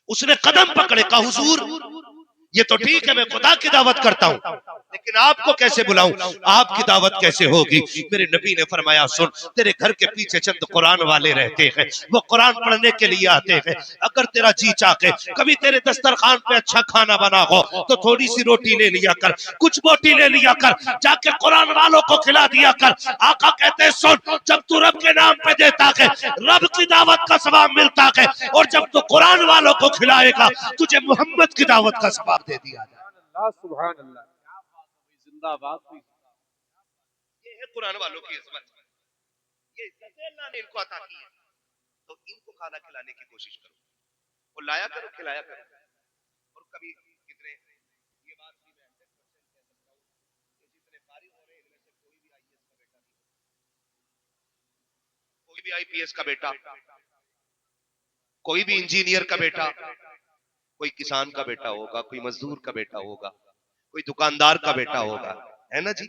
उसने कदम पकड़े, कहा हुजूर ये तो ठीक है, मैं खुदा की दावत करता हूं, लेकिन आपको कैसे बुलाऊं, आपकी दावत कैसे होगी? मेरे नबी ने फरमाया, सुन, तेरे घर के पीछे चंद कुरान वाले रहते हैं, वो कुरान पढ़ने के लिए आते हैं। अगर तेरा जी चाहे, कभी तेरे दस्तरखान पे अच्छा खाना बना हो तो थोड़ी सी रोटी ले लिया कर, कुछ बोटी ले लिया कर, जाके कुरान वालों को खिला दिया कर। आका कहते हैं, सुन, जब तू रब के नाम पे देता है, रब की दावत का सवाब मिलता है, और जब तू कुरान वालों को खिलाएगा, तुझे मोहम्मद की दावत का सवाब दे दिया जाए। सुभान अल्लाह, जिंदाबाद। ये है कुरान वालों की इज्जत, ये इज्जत अल्लाह ने इनको अता की है। तो इनको खाना खिलाने की कोशिश करो, वो लाया करो, खिलाया करो। और कभी कितने, ये बात भी मैं 100% कह सकता हूं कि जितने फारिग हो रहे हैं इनमें से कोई भी आईपीएस का बेटा, कोई भी इंजीनियर का बेटा, कोई किसान का बेटा होगा, कोई मजदूर का बेटा होगा, कोई दुकानदार का बेटा होगा, है ना जी?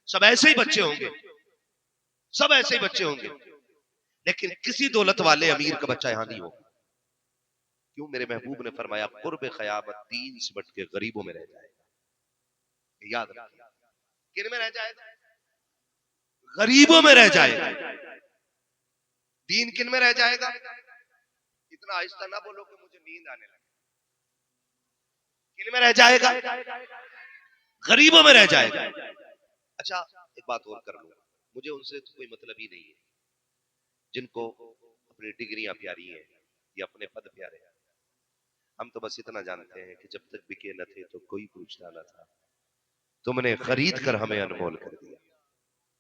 सब ऐसे ही बच्चे होंगे, सब ऐसे ही बच्चे होंगे, लेकिन किसी दौलत वाले अमीर का बच्चा यहां नहीं होगा। क्यों? मेरे महबूब ने फरमाया, कुर्ब क़यामत दीन सिमट के गरीबों में रह जाएगा। याद रखिए, किन में रह जाएगा? गरीबों में रह जाएगा। दीन किन में रह जाएगा? इतना आहिस्ता ना बोलो कि मुझे नींद आने लगे। किन में रह जाएगा? गरीबों में रह जाएगा। अच्छा, एक बात और कर लो, मुझे उनसे तो कोई मतलब ही नहीं है जिनको अपनी डिग्रियां प्यारी हैं या अपने पद प्यारे हैं। हम तो बस इतना जानते हैं कि जब तक बिके न थे तो कोई पूछता न था, तुमने खरीद कर हमें अनमोल कर दिया।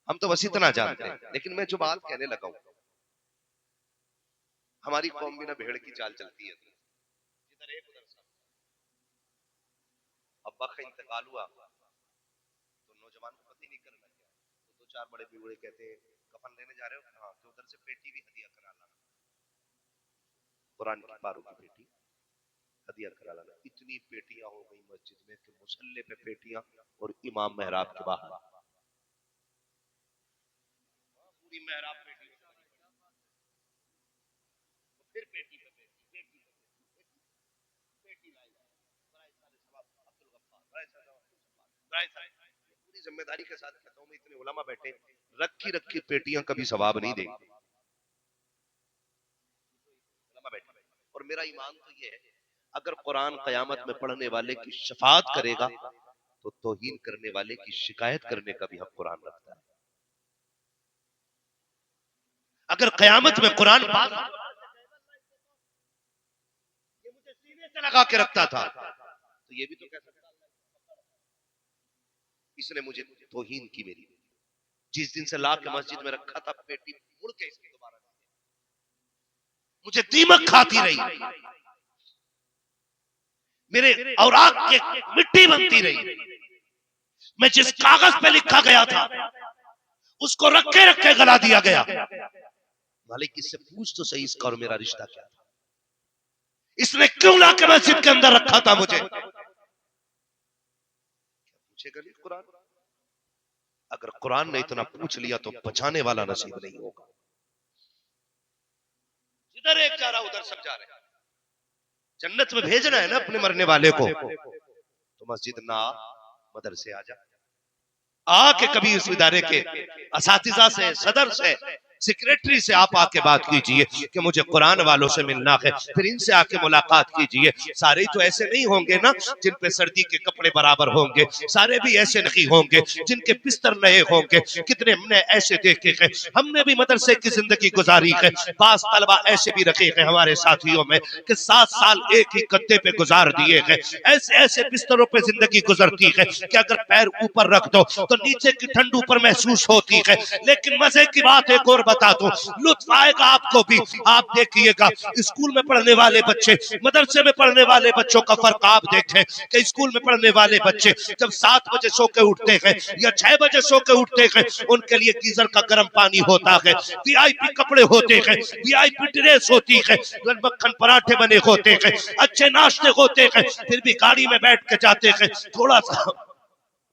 हम तो बस इतना जानते हैं। लेकिन मैं जो बात कहने लगा हूं, हमारी कौम में ना भेड़ की चाल चलती है, जिधर एक उधर सब। अब्बा का इंतकाल हुआ तो नौजवान को पता ही नहीं करना क्या, तो दो चार बड़े बूढ़े कहते हैं, कफन लेने जा रहे हो? हाँ, तो उधर से पेटी भी हदिया करा लाना, कुरान की पारों की पेटी हदिया करा लाना। इतनी पेटियां हो गई मस्जिद में कि मुसल्ले पे पेटियां और इमाम मेहराब के बाहर पूरी मेहराब पेटी, फिर पेटी पे पेटी पूरी जिम्मेदारी के साथ कहता हूं, मैं इतने उलमा बैठे, रखी रखी पेटियां कभी सवाब नहीं देंगे। उलमा बैठे, और मेरा ईमान तो ये है, अगर कुरान कयामत में पढ़ने वाले की शफाअत करेगा तो तौहीन करने वाले की शिकायत करने का भी हक कुरान रखता है। अगर कयामत में कुरान पास ये मुझे सीने से लगा के रखता था, तो ये भी तो कह सकता है इसने मुझे तौहीन की मेरी। जिस दिन से ला के मस्जिद में रखा था, पेटी मुड़ के इसकी दोबारा मुझे दीमक खाती रही, मेरे औराक के मिट्टी बनती रही। मैं जिस कागज पे लिखा गया था उसको रखे रखे गला दिया गया। मालिक, इससे पूछ तो सही, इसका और मेरा रिश्ता क्या था? इसने क्यों लाके मस्जिद के अंदर रखा था मुझे? पूछेगा नहीं कुरान? अगर कुरान ने इतना पूछ लिया तो बचाने वाला नसीब नहीं होगा। जिधर एक जा रहा उधर सब जा रहे हैं। जन्नत में भेजना है ना अपने मरने वाले को, तो मस्जिद ना, मदरसे आ जा, आके कभी उस इदारे के असातिज़ा से, सदर से, सेक्रेटरी से आप आके बात कीजिए कि मुझे कुरान वालों से मिलना है, फिर इनसे आके मुलाकात कीजिए। सारे तो ऐसे नहीं होंगे ना जिन पे सर्दी के कपड़े बराबर होंगे, सारे भी ऐसे नहीं होंगे जिनके बिस्तर नए होंगे। कितने हमने ऐसे देखे हैं, हमने भी मदरसे की जिंदगी गुजारी है। बास तलबा ऐसे भी रखे हैं हमारे साथियों में कि 7 साल एक ही गद्दे पे गुजार दिए हैं। ऐसे ऐसे बिस्तरों पे जिंदगी गुजरती है कि अगर पैर ऊपर रख दो तो नीचे की ठंड ऊपर महसूस होती है। लेकिन मजे की बात एक और बता दो, लुत्फ आएगा आपको भी। आप देखिएगा, स्कूल में पढ़ने वाले बच्चे, मदरसे में पढ़ने वाले बच्चों का फर्क आप देखें कि स्कूल में पढ़ने वाले बच्चे जब 7 बजे सो के उठते हैं या 6 बजे सो के उठते हैं, उनके लिए गीजर का गर्म पानी होता है, वीआईपी कपड़े होते हैं, वीआईपी ड्रेस होती है, मक्खन पराठे बने होते हैं, अच्छे नाश्ते होते हैं, फिर भी गाड़ी में बैठ के जाते हैं। थोड़ा सा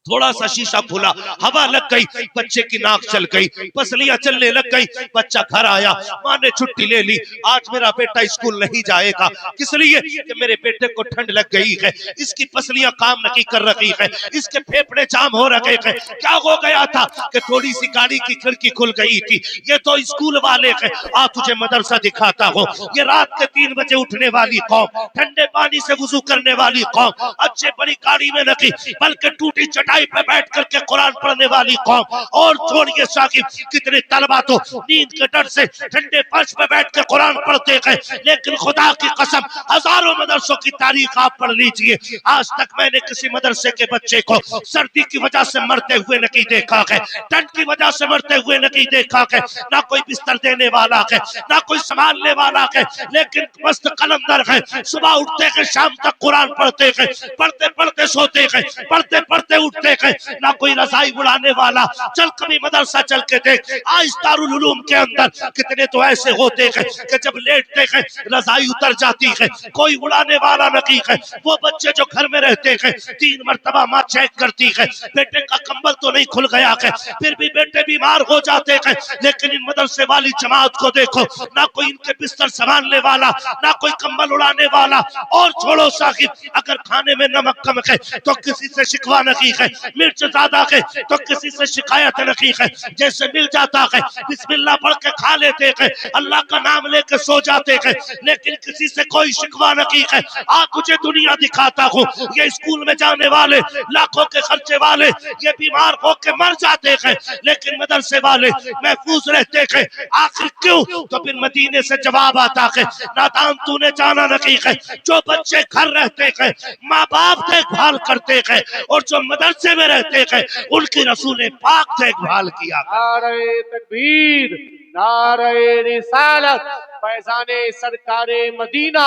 थोड़ा सा शीशा खुला, हवा लग गई, बच्चे की नाक चल गई, पसलियां चलने लग गई। बच्चा घर आया, माँ ने छुट्टी ले ली, आज मेरा बेटा स्कूल नहीं जाएगा। किस लिए? कि मेरे बेटे को ठंड लग गई है, इसकी पसलियां काम नहीं कर रही है, इसके फेफड़े जाम हो रहे हैं। क्या हो गया था? कि थोड़ी सी गाड़ी की खिड़की खुल गई थी। ये तो स्कूल वाले हैं, आ तुझे मदरसा दिखाता हो। ये रात के 3 बजे उठने वाली कौम, ठंडे पानी से वुजू करने वाली कौम, अच्छे बड़ी गाड़ी में नहीं बल्कि टूटी चटाई पे बैठ करके कुरान पढ़ने वाली कौम। और छोड़िए साकिब, कितने तलबा तो नींद के डर से ठंडे फर्श पे बैठ के कुरान पढ़ते हैं, लेकिन खुदा की कसम हजारों मदरसों की तारीख आप पढ़ लीजिए, आज तक मैंने किसी मदरसे के बच्चे को सर्दी की वजह से मरते हुए नहीं देखा है, ठंड की वजह से मरते हुए नहीं देखा है। ना कोई बिस्तर देने वाला है, ना कोई संभालने वाला है, लेकिन मस्त कलंदर है, सुबह उठते हैं शाम तक कुरान पढ़ते हैं, पढ़ते पढ़ते सोते हैं, पढ़ते पढ़ते उठते हैं। ना कोई रजाई उड़ाने वाला। चल कभी मदरसा चल के देख, आज दारुल उलूम के अंदर कितने तो ऐसे होते हैं कि जब लेटते हैं रजाई उतर जाती है, कोई उड़ाने वाला नहीं है। वो बच्चे जो घर में रहते हैं 3 मरतबा माँ चेक करती है, बेटे का कंबल तो नहीं खुल गया है, फिर भी बेटे बीमार हो जाते हैं। लेकिन इन मदरसे वाली जमात को देखो, ना कोई इनके बिस्तर संभालने वाला, ना कोई कंबल उड़ाने वाला। और छोड़ो साकिब, अगर खाने में नमक कम है तो किसी से शिकवा नहीं है, मिर्च ज्यादा है तो किसी से शिकायत नहीं है, जैसे मिल जाता है बिस्मिल्लाह पढ़ के खा लेते हैं, अल्लाह का नाम लेके सो जाते हैं, लेकिन किसी से कोई शिकवा नहीं है। आज तुझे दुनिया दिखाता हूँ, ये स्कूल में जाने वाले, लाखों के खर्चे वाले, ये बीमार होके मर जाते हैं, लेकिन मदरसे वाले महफूज रहते हैं। आखिर क्यों? तो फिर मदीने से जवाब आता है, नादान तूने जाना नहीं है, जो बच्चे घर रहते हैं माँ बाप देखभाल करते हैं, और जो मदरसे में रहते हैं उनकी रसूल पाक देखभाल किया। नारे तकबीर, नारे रिसालत, फैजाने सरकारे मदीना,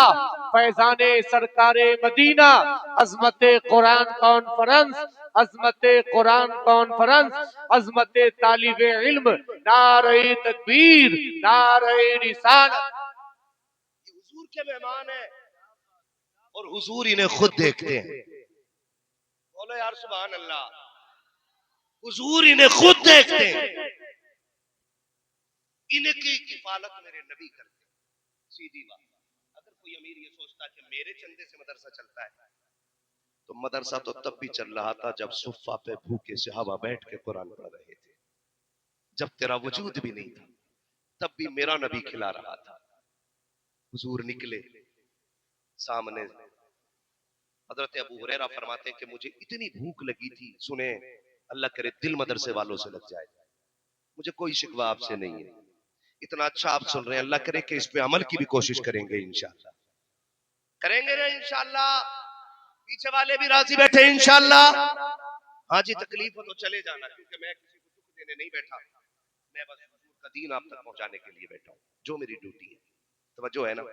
फैजाने सरकारे मदीना, अजमत कुरान कॉन्फ्रेंस, अजमत कुरान कॉन्फ्रेंस, अजमत तालिब इल्म, नारे तकबीर, नारे रिसालत। हुजूर के मेहमान है और हुजूर इन्हें खुद देखते हैं। बोलो यार सुभान अल्लाह। हुजूर इन्हें खुद देखते हैं, इनकी किफालत मेरे नबी करते हैं। सीधी बात। अगर कोई अमीर ये सोचता कि मेरे चंदे से मदरसा चलता है, तो मदरसा तो तब भी चल रहा था जब सुफ़ा पे भूखे सहाबा बैठ के कुरान पढ़ रहे थे, जब तेरा वजूद भी नहीं था, तब भी मेरा नबी खिला रहा था। हुजूर निकले सामने, हजरत अबू हुरैरा फरमाते हैं कि मुझे इतनी भूख लगी थी, सुने अल्लाह करे दिल मदरसे वालों से लग जाए, मुझे कोई शिकवा आपसे नहीं है, इतना अच्छा आप सुन रहे हैं, अल्लाह करे कि इस पे अमल की भी कोशिश करेंगे इंशाअल्लाह। करेंगे ना इंशाअल्लाह? पीछे वाले भी राजी बैठे इंशाअल्लाह? हाँ जी, तकलीफ हो तो चले जाना, क्योंकि मैं किसी को दुख देने नहीं बैठा, मैं बस हुजूर का दीन आप तक पहुंचाने के लिए बैठा हूँ, जो मेरी ड्यूटी है। तवज्जो है ना?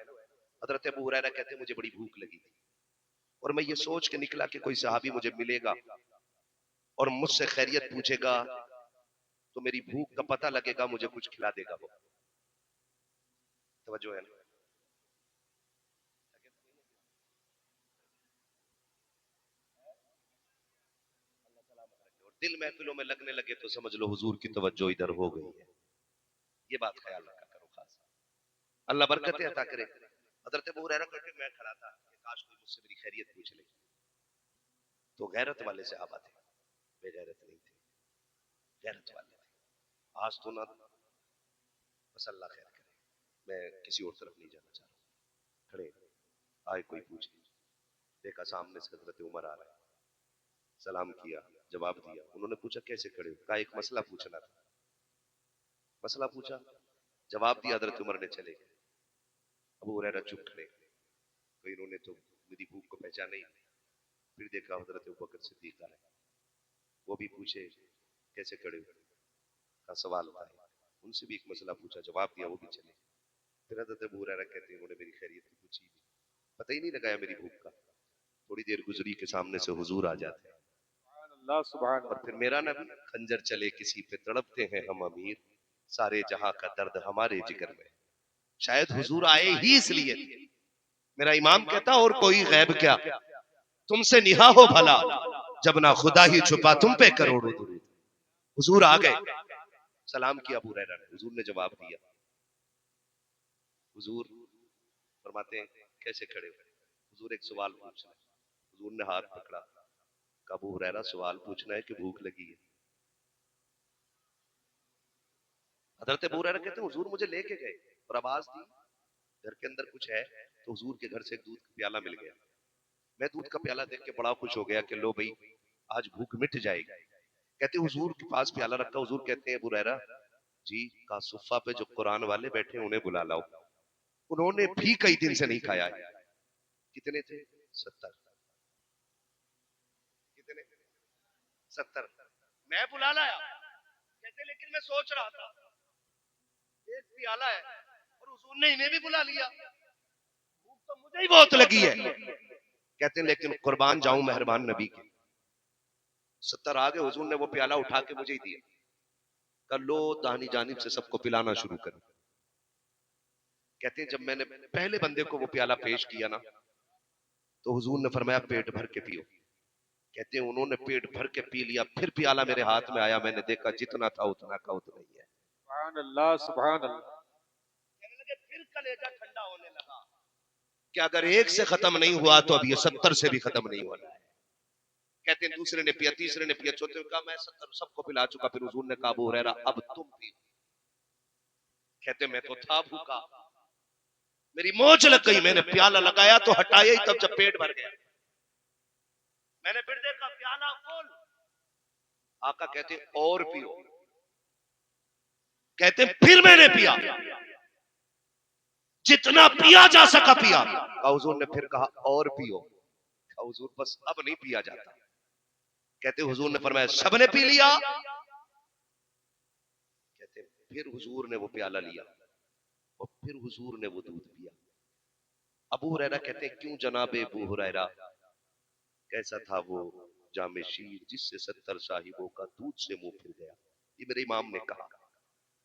हजरत अबू हुरैरा कहते हैं मुझे बड़ी भूख लगी थी, और मैं ये सोच के निकला कि कोई सहाबी मुझे मिलेगा और मुझसे खैरियत पूछेगा, तो मेरी भूख का पता लगेगा, मुझे कुछ खिला देगा वो। तवज्जो है ना? और दिल महफिलों में लगने लगे तो समझ लो हुजूर की तवज्जो इधर हो गई है। ये बात ख्याल रखा करो खास। अल्लाह बरकतें अता करे। हजरत अबू हुरैरा कहते मैं खड़ा था कि काश कोई मुझसे मेरी खैरियत पूछ ले, तो गैरत वाले सहाबा थे, बेगैरत नहीं थे, गैरत वाले थे। आज तो ना, बस अल्लाह खैर करे, मैं किसी और तरफ नहीं जाना चाह रहा। खड़े आए, कोई पूछे, देखा सामने से हजरत उमर आ रहा है, सलाम किया, जवाब दिया। उन्होंने पूछा कैसे खड़े हो? कहा एक मसला पूछना था। मसला पूछा, जवाब दिया, हजरत उमर ने चले गए। अबू हुरैरा चुप खड़े, तो इन्होंने तो मेरी भूख को पहचाना ही। फिर देखा हजरत अबू बकर सिद्दीक आए, वो भी पूछे कैसे खड़े हो, का सवाल था, उनसे भी एक मसला पूछा, जवाब दिया, वो भी चले। फिर हजरत अबू हुरैरा कहते हैं उन्होंने मेरी खैरियत की पूछी, पता ही नहीं लगाया मेरी भूख का। थोड़ी देर गुजरी के सामने से हुजूर आ जाते हैं, और फिर मेरा नबी, खंजर चले किसी पे तड़पते हैं हम अमीर, सारे जहां का दर्द हमारे जिगर में। शायद हुजूर आए ही इसलिए थे। मेरा इमाम कहता और कोई गैब क्या, तुमसे निहा हो भला, जब ना खुदा ही छुपा तुम पे करोड़ों दुरूद। हुजूर आ गए, सलाम किया अबू हुरैरा ने, हुजूर ने जवाब दिया। हुजूर फरमाते हैं कैसे खड़े हुए? हुजूर एक सवाल पूछना है। हुजूर ने हाथ पकड़ा, कहा अबू हुरैरा सवाल पूछना है कि भूख लगी है? हजरत अबू हुरैरा कहते हैं हुजूर मुझे लेके गए और आवाज दी घर के अंदर कुछ है, तो हुजूर के घर से एक दूध का प्याला मिल गया। मैं दूध का प्याला देख के बड़ा खुश हो गया कि लो भाई आज भूख मिट जाएगी। कहते हुजूर के पास प्याला रखा, हुजूर कहते हैं अबू हुरैरा जी का सुफ़ा पे जो कुरान वाले बैठे उन्हें बुला लाओ। उन्होंने भी कई दिन से नहीं खाया है। कितने थे? 70। कितने? 70। मैं बुला लाया। कहते लेकिन मैं सोच रहा था एक प्याला है और हुजूर ने इन्हें भी बुला लिया, भूख तो मुझे ही बहुत लगी है। कहते हैं लेकिन कुर्बान जाऊं मेहरबान नबी के, 70 आ गए, हुजूर ने वो प्याला उठा के मुझे ही दिया। कर लो दानी जानिब से सबको पिलाना शुरू करो। कहते हैं जब मैंने पहले बंदे को वो प्याला पेश किया ना, तो हुजूर ने फरमाया पेट भर के पियो। कहते हैं उन्होंने पेट भर के पी लिया, फिर प्याला मेरे हाथ में आया, मैंने देखा जितना था उतना का उतना ही है। सुभान अल्लाह, सुभान अल्लाह। कहने लगे फिर कलेजा ठंडा होने लगा कि अगर एक से खत्म नहीं हुआ तो अब ये 70 से भी खत्म नहीं होना है। कहते हैं दूसरे ने पिया, तीसरे ने पिया, चौथे ने कहा मैं 70 सबको पिला चुका। फिर हुजूर ने कहा अबू हुरैरा अब तुम पियो। कहते मैं तो था भूखा, मेरी मौज लग गई, मैंने प्याला लगाया तो हटाया ही तब जब पेट भर गया। मैंने फिर देखा प्याला फुल। आका कहते और पियो। कहते फिर मैंने पिया, जितना पिया जा सका पिया। हुजूर ने फिर कहा और पियो। हुजूर बस अब नहीं पिया जाता। कहते हुजूर ने फरमाया सबने पी लिया। कहते फिर हुजूर ने वो प्याला लिया और फिर हुजूर ने वो दूध पिया। अबू हुरैरा कहते हैं क्यों जनाबे अबू हुरैरा, कैसा था वो जामे शीर जिससे 70 साहिबों का दूध से मुंह फिर गया। ये मेरे इमाम ने कहा।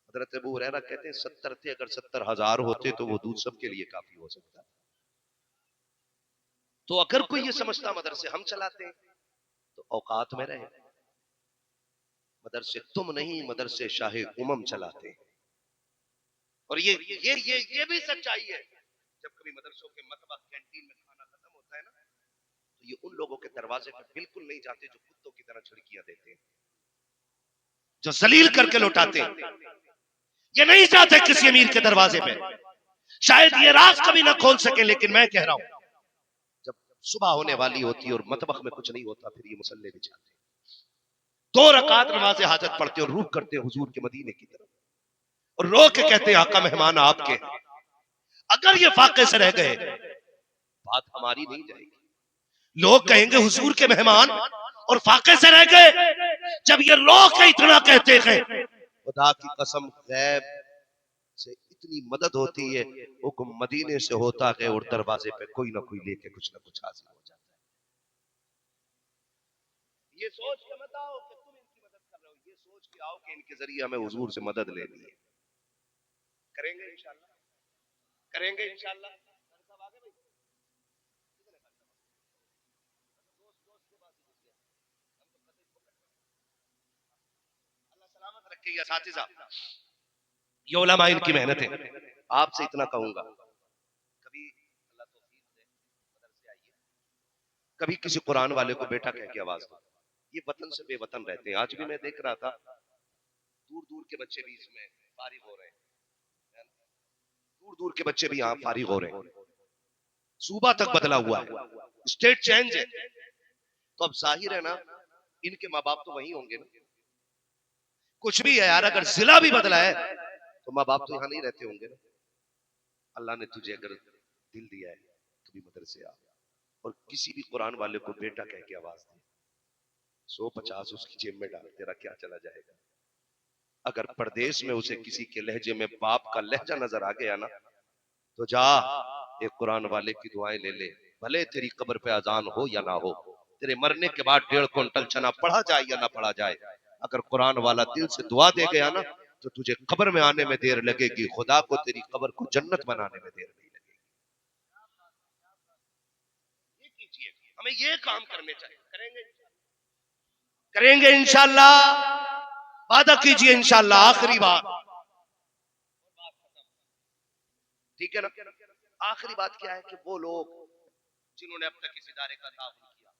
हजरत अबू हुरैरा कहते हैं 70 थे, अगर 70,000 होते तो वो दूध सबके लिए काफी हो सकता। तो अगर कोई ये समझता मदरसे हम चलाते हैं तो औकात में रहे। मदरसे तुम नहीं, मदरसे शाहे उमम चलाते हैं। और ये भी सच्चाई है, जब कभी मदरसों के मतबा कैंटीन में खाना खत्म होता है ना, तो ये उन लोगों के दरवाजे पर बिल्कुल नहीं जाते जो कुत्तों की तरह छिड़कियां देते हैं, जो जलील करके लौटाते हैं। ये नहीं जाते किसी अमीर के दरवाजे पे, शायद ये राज कभी ना खोल सके। लेकिन मैं कह रहा हूं जब सुबह होने वाली होती है और मतबख में कुछ नहीं होता, फिर ये मुसल्ले बिछाते हैं, 2 रकात नमाज हाजत पढ़ते हैं और रूह करते हैं हुजूर के मदीने की तरफ, और रो के कहते हैं आका मेहमान आपके। अगर ये फाके से रह गए बात हमारी नहीं जाएगी। लोग कहेंगे हुजूर के मेहमान और फाके से रह गए। जब ये लोग इतना कहते हैं, खुदा की कसम गैब से इतनी मदद होती है, हुक्म मदीने से होता है और दरवाजे पे कोई ना कोई लेके कुछ ना कुछ हासिल हो जाता है। ये सोच के मत आओ कि तुम इनकी मदद कर रहे हो, ये सोच के आओ कि इनके जरिए हमें हुजूर से मदद लेनी है। करेंगे इंशाल्लाह, करेंगे इंशाल्लाह। सलामत रखे या साथीजा, ये उलमा इनकी मेहनत है। आपसे इतना कहूंगा, कभी अल्लाह तौफीक दे मदरसे आइए, कभी किसी कुरान वाले को बेटा कह के आवाज दो। ये वतन से बेवतन रहते हैं। आज भी मैं देख रहा था दूर दूर के बच्चे भी इसमें फारिग हो रहे हैं, दूर दूर के बच्चे भी यहाँ फारिग हो रहे हैं। सूबा तक बदला हुआ है, स्टेट चेंज है, तो अब जाहिर है ना इनके माँ बाप तो वही होंगे ना। कुछ भी है यार, अगर जिला भी बदला है तो माँ बाप तो यहाँ नहीं रहते होंगे ना। अल्लाह ने तुझे अगर दिल दिया है तो भी मदरसे आ, और किसी भी कुरान वाले को बेटा कह के आवाज दे, 150 उसकी जेब में डाल, तेरा क्या चला जाएगा। अगर परदेश में उसे किसी के लहजे में बाप का लहजा नजर आ गया ना, तो जा एक कुरान वाले की दुआएं ले ले, भले तेरी कब्र पे अजान हो या ना हो, तेरे मरने के बाद 1.5 क्विंटल चना पढ़ा जाए या ना पढ़ा जाए, अगर कुरान वाला दिल से दुआ दे गया ना, तो तुझे कब्र में आने में देर लगेगी, खुदा को तेरी कब्र को जन्नत बनाने में देर नहीं लगेगी। ये कीजिए, हमें ये काम करने चाहिए, करेंगे। करेंगे इंशाअल्लाह, वादा कीजिए इंशाअल्लाह, आखिरी बात, ठीक है ना। आखिरी बात क्या है कि वो लोग जिन्होंने अब तक इस इदारे का ताउन किया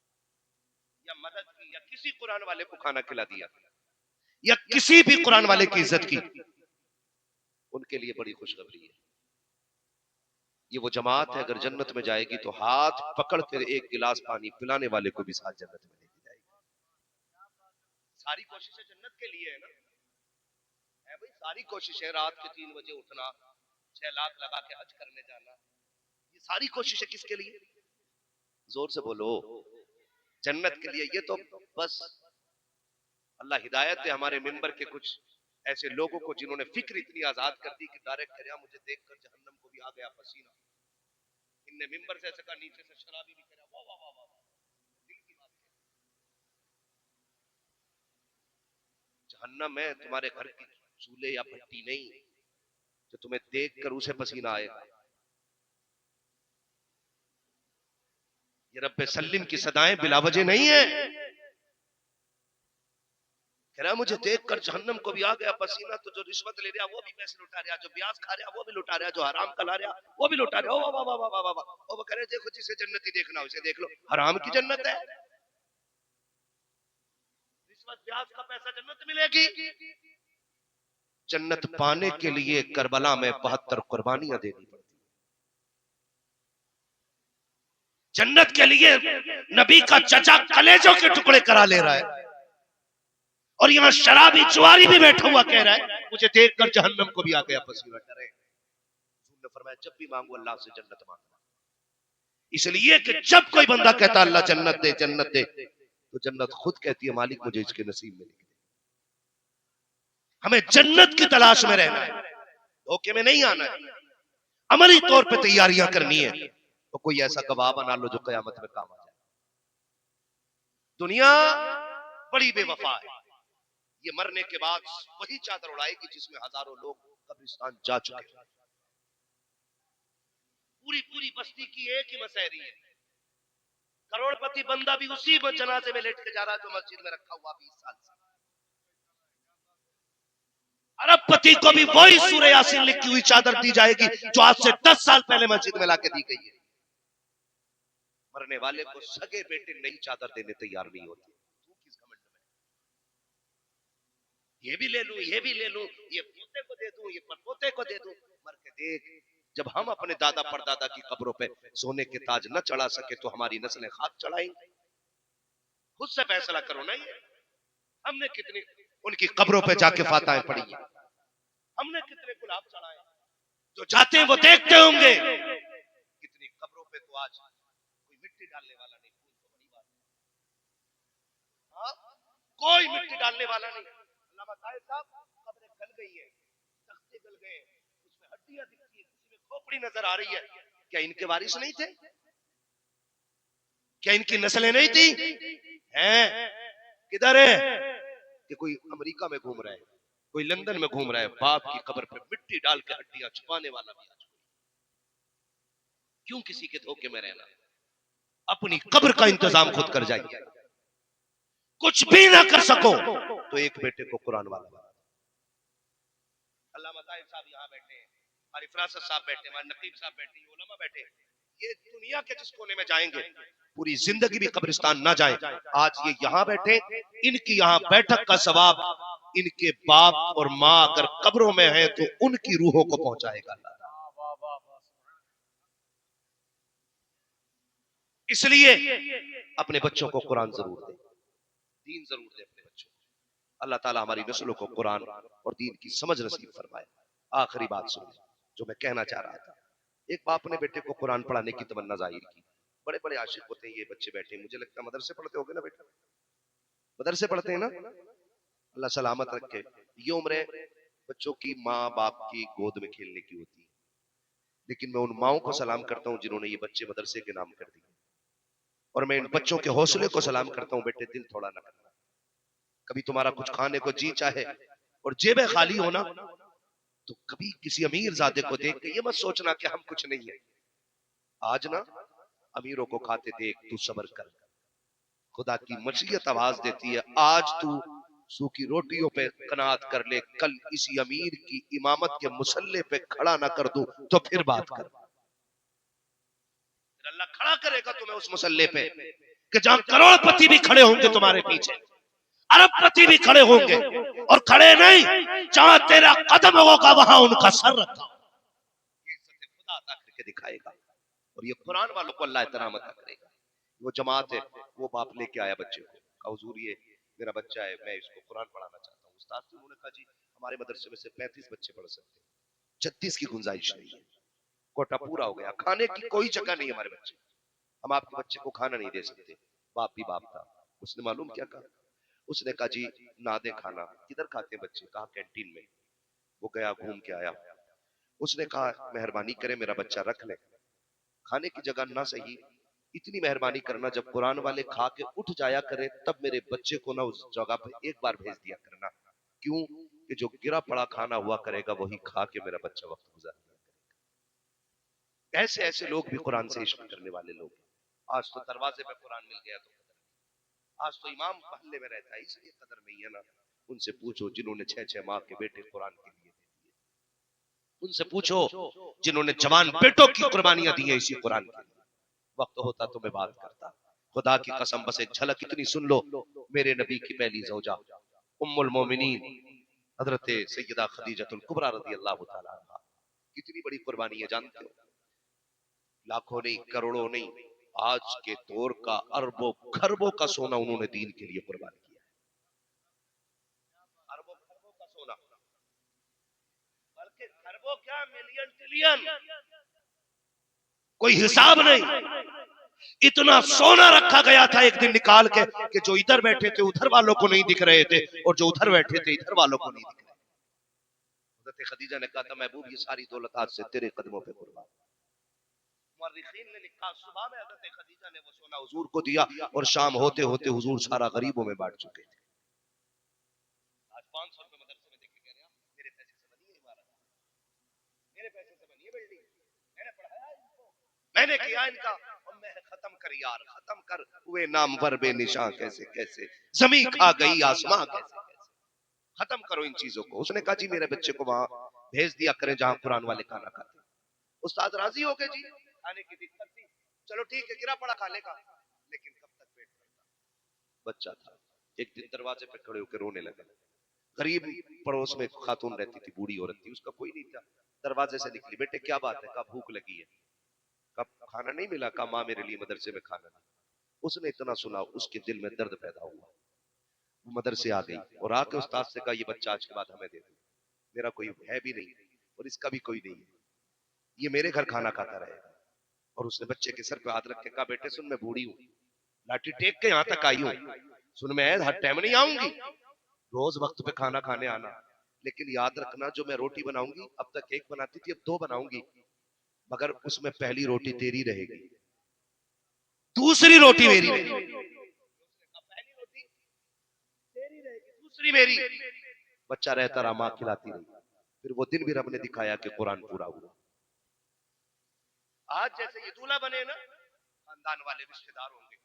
या मदद की या किसी कुरान वाले को खाना खिला दिया या किसी भी कुरान वाले की इज्जत की, उनके लिए बड़ी खुशखबरी है। ये वो जमात है, अगर जन्नत में जाएगी तो हाथ पकड़ते एक गिलास पानी पिलाने वाले को भी साथ जन्नत में लेके जाएगी। सारी कोशिशें जन्नत के लिए है ना, है भाई, सारी कोशिशें, रात के 3 बजे उठना, 6 लाख लगा के हज करने जाना, ये सारी कोशिशें किसके लिए? जोर से बोलो, जन्नत के लिए। ये तो बस अल्लाह हिदायत है हमारे मिंबर के कुछ ऐसे लोगों को जिन्होंने फिक्र इतनी आजाद कर दी कि डायरेक्ट कह मुझे देखकर जहन्नम को भी आ गया पसीना। इनने मिंबर से ऐसा कहा, नीचे से शराबी भी कह रहा, वाह वाह वाह वाह, दिल की बात है। जहन्नम है तुम्हारे घर की चूल्हे या भट्टी नहीं, जो तुम्हें देखकर उसे पसीना आएगा। ये रब्बे सल्लिम की सदाएं बिलावजे नहीं है। कह रहा मुझे देखकर जहन्नम को भी आ गया पसीना, तो जो रिश्वत ले रहा वो भी पैसे लुटा रहा, जो ब्याज खा रहा वो भी लुटा रहा, जो हराम कला रहा वो भी लुटा रहा। वाह वाह वाह वाह वाह वाह। और वो कह रहे देखो जिसे जन्नती देखना उसे देख लो, हराम की जन्नत है। रिश्वत ब्याज का पैसा जन्नत मिलेगी। जन्नत पाने के लिए करबला में 72 कुर्बानियां देनी पड़ती। जन्नत के लिए नबी का चचा कलेजों के टुकड़े करा ले रहा है, और यहाँ शराबी जुआरी भी बैठा हुआ कह रहा है मुझे देखकर जहन्नम को भी आ गया पसीना। डरे ने फरमाया जब भी मांगो अल्लाह से जन्नत मांगना, इसलिए कि जब कोई बंदा कहता अल्लाह जन्नत दे तो जन्नत खुद कहती है मालिक मुझे इसके नसीब में लिख दे। हमें जन्नत की तलाश में रहना है, धोखे में नहीं आना है, अमली तौर पे तैयारियां करनी है। तो कोई ऐसा गवाह बना लो जो कयामत में काम आ जाए। दुनिया बड़ी बेवफा है, ये मरने के बाद वही चादर उड़ाएगी जिसमें हजारों लोग कब्रिस्तान जा चुके हैं। पूरी पूरी बस्ती की एक ही मसहरी है, करोड़पति बंदा भी उसी जनाजे में लेट के जा रहा है जो मस्जिद में रखा हुआ 20 साल से। अरबपति को भी वही सूरह यासीन लिखी हुई चादर दी जाएगी जो आज से 10 साल पहले मस्जिद में लाके दी गई है। मरने वाले को सगे बेटे नई चादर देने तैयार नहीं होते। तू किस घमंड में? ये भी ले लूं, ये भी ले लूं, ये पोते को दे दूं, ये परपोते को दे दूं। मर के देख, जब हम अपने दादा परदादा की कब्रों पे सोने के ताज न चढ़ा सके तो हमारी नस्लें खाक चढ़ाएंगी। खुद से फैसला करो ना। ये हमने कितनी उनकी कब्रों पे जाके फाताएं पढ़ी है, हमने कितने गुलाब चढ़ाए, जो जाते हैं वो देखते होंगे। कितनी कब्रों पे तो आज कोई मिट्टी डालने वाला नहीं। फूल तो बड़ी बात है, हाँ? कोई मिट्टी डालने वाला नहीं। अल्लामा ताहिर साहब, कब्रें गल गई है, तख्ते गल गए, उसमें हड्डियां दिखती है, किसी में खोपड़ी नजर आ रही है। क्या इनके वारिस नहीं थे? क्या इनकी नस्लें नहीं थी? हैं? किधर है? कि कोई अमेरिका में घूम रहा है, कोई लंदन में घूम रहा है, बाप की कब्र पे मिट्टी डाल के हड्डियां छुपाने वाला भी आज। क्यों किसी के धोखे में रहना? अपनी कब्र का इंतजाम खुद कर जाइए। कुछ भी ना कर सको तो एक बेटे को कुरान वाला बना। अल्लामा ताहिर साहब यहाँ बैठे हैं, हमारी फरासत साहब बैठे, हमारे नकीब साहब बैठे, उलमा बैठे। ये दुनिया के जिस कोने में जाएंगे पूरी जिंदगी भी कब्रिस्तान ना जाए, आज ये यहाँ बैठे, इनकी यहाँ बैठक का सवाब इनके बाप और माँ अगर कब्रों में है तो उनकी रूहों को पहुंचाएगा अल्लाह। इसलिए अपने बच्चों को कुरान जरूर दे, दीन जरूर दे अपने बच्चों को। अल्लाह ताला हमारी नस्लों को कुरान और दीन की समझ नसीब फरमाए। आखिरी बात सुनिए जो मैं कहना चाह रहा था। एक बाप ने बेटे को कुरान पढ़ाने की तमन्ना जाहिर की। बड़े बड़े आशिक होते हैं ये बच्चे बैठे, मुझे लगता है मदरसे पढ़ते होंगे ना बेटा, मदरसे पढ़ते हैं ना, अल्लाह सलामत रखे। ये उम्र बच्चों की माँ बाप की गोद में खेलने की होती है, लेकिन मैं उन माओं को सलाम करता हूँ जिन्होंने ये बच्चे मदरसे के नाम कर दिए, और मैं इन बच्चों के हौसले को सलाम करता हूँ। बेटे दिल थोड़ा ना करना, कभी तुम्हारा कुछ खाने को जी चाहे और जेबें खाली होना तो कभी किसी अमीर ज़ादे को देख के ये मत सोचना कि हम कुछ नहीं है। आज ना अमीरों को खाते देख तू सब्र कर, खुदा की मशीयत आवाज देती है, आज तू सूखी रोटियों पे कनात कर ले, कल इसी अमीर की इमामत के मुसल्ले पे खड़ा ना कर दूं तो फिर बात कर। अल्लाह खड़ा करेगा तुम्हें उस मुसल्ले पे कि जहां करोड़पति भी खड़े होंगे तुम्हारे पीछे, अरबपति भी खड़े होंगे, और खड़े नहीं, जहां तेरा कदम होगा वहां उनका सर रखा। ये इज्जत खुदा अता करके दिखाएगा, और ये कुरान वालों को अल्लाह इतना अता करेगा। वो जमात है, वो बाप लेके आया बच्चे को, कहा हुजूर ये मेरा बच्चा है, मैं इसको कुरान पढ़ाना चाहता हूँ। उस्ताद जी उन्होंने कहा जी हमारे मदरसे में से 35 बच्चे पढ़ सकते हैं, 36 की गुंजाइश नहीं है, कोटा पूरा हो गया, खाने की कोई जगह नहीं है हमारे बच्चे, हम आपके बच्चे को खाना नहीं दे सकते। बाप भी बाप था, उसने मालूम क्या कहा, उसने कहा जी ना दे खाना, किधर खाते हैं बच्चे, कहा कैंटीन में। वो गया, घूम के आया, उसने कहा मेहरबानी करे मेरा बच्चा रख ले, खाने की जगह ना सही, इतनी मेहरबानी करना जब कुरान वाले खा के उठ जाया करे तब मेरे बच्चे को ना उस जगह पे एक बार भेज दिया करना। क्यों कि जो गिरा पड़ा खाना हुआ करेगा वही खा के मेरा बच्चा वक्त गुजार दिया करेगा। ऐसे ऐसे लोग भी कुरान से इश्क करने वाले लोग। आज तो दरवाजे पे कुरान मिल गया तो कदर, आज तो इमाम पहले में रहता है इसलिए कदर नहीं है ना। उनसे पूछो जिन्होंने 6-6 माह के बेटे कुरान के लिए दे दिए, उनसे पूछो जिन्होंने जवान बेटों की कुर्बानियां दी है इसी कुरान के लिए। वक्त होता तो मैं बात करता, खुदा की कसम बस एक झलक इतनी सुन लो, मेरे नबी की पहली ज़ौजा उम्मुल मोमिनीन हजरत सैयदा खदीजतुल कुबरा रज़ियल्लाहु ताला अन्हा, कितनी बड़ी कुर्बानी है जानते हो, लाखों नहीं करोड़ों नहीं, आज के दौर का अरबों खरबों का सोना उन्होंने दीन के लिए कुर्बान किया है। अरबों खरबों का सोना, बल्कि खरबों क्या मिलियन ट्रिलियन, कोई हिसाब नहीं, इतना सोना रखा गया था एक दिन निकाल के कि जो इधर बैठे थे उधर वालों को नहीं दिख रहे थे, और जो उधर बैठे थे इधर वालों को नहीं दिख रहे। हज़रत खदीजा ने कहा था महबूब ये सारी दौलत आज से तेरे कदमों पे कुर्बान। मुअर्रिखीन ने लिखा सुबह में हज़रत खदीजा ने वो सोना हुजूर को दिया और शाम होते होते हुजूर सारा गरीबों में बांट चुके थे। आज 500 रुपए मदरसे में देके कह रहे हैं मेरे पैसे से बनी है इमारत, मेरे पैसे से बनी है बिल्डिंग, मैंने पढ़ाया इनको, मैंने किया इनका, और मैं खत्म कर यार, खत्म कर, हुए नामवर बेनिशां कैसे कैसे, जमीन खा गई आसमां कैसे कैसे, खत्म करो इन चीजों को। उसने कहा जी मेरे बच्चे को वहां भेज दिया करें जहां कुरान वाले खाना खाते। उस्ताद राजी हो गए जी, खाने की दिक्कत थी, चलो ठीक है गिरा पड़ा खा लेगा, लेकिन कब तक पेट भरता। बच्चा था, एक दिन दरवाजे पे खड़े होकर रोने लगा। गरीब पड़ोस में खातून रहती थी, बूढ़ी औरत थी, उसका कोई नहीं था, दरवाजे से निकली, बेटे क्या बात है, कहा भूख लगी है, कब खाना नहीं मिला, कहा माँ मेरे लिए मदरसे में खाना नहीं। उसने इतना सुना उसके दिल में दर्द पैदा हुआ, वो मदरसे आ गई और आके उस्ताद से कहा ये बच्चा आज के बाद हमें दे दो, मेरा कोई है भी नहीं और इसका भी कोई नहीं है, ये मेरे घर खाना खाता रहेगा। और उसने बच्चे के सर पे हाथ रख के कहा बेटे सुन मैं बूढ़ी हूँ, लाठी टेक के यहाँ तक आई हूँ, सुन मैं हर टाइम नहीं आऊंगी, रोज वक्त पे खाना खाने आना, लेकिन याद रखना जो मैं रोटी बनाऊंगी अब तक एक बनाती थी अब 2 बनाऊंगी, मगर उसमें पहली रोटी तेरी रहेगी, दूसरी रोटी मेरी रहेगी, पहली रोटी तेरी रहेगी, दूसरी मेरी। बच्चा रहता रहा, मां खिलाती रही, फिर वो दिन भी रब ने दिखाया कि कुरान पूरा हुआ। आज जैसे ये दूल्हा बने ना, खानदान वाले रिश्तेदार होंगे,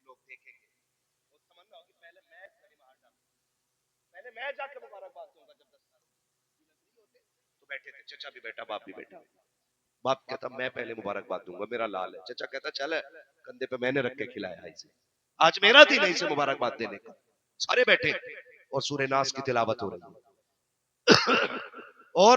लोग देखेंगे, वो तमन्ना होगी पहले मैं गली बाहर जाऊंगा, पहले मैं जाके मुबारकबाद दूंगा। जब 10 साल होते तो बैठे थे, चचा भी बैठा, बाप भी बैठा, बाप कहता मैं पहले मुबारकबाद दूंगा, मेरा लाल है, चचा कहता चल कंधे पे मैंने रख के खिलाया इसे, आज मेरा दिन है इसे मुबारकबाद देने का। सारे बैठे और सूरह नास की तिलावत हो रही है और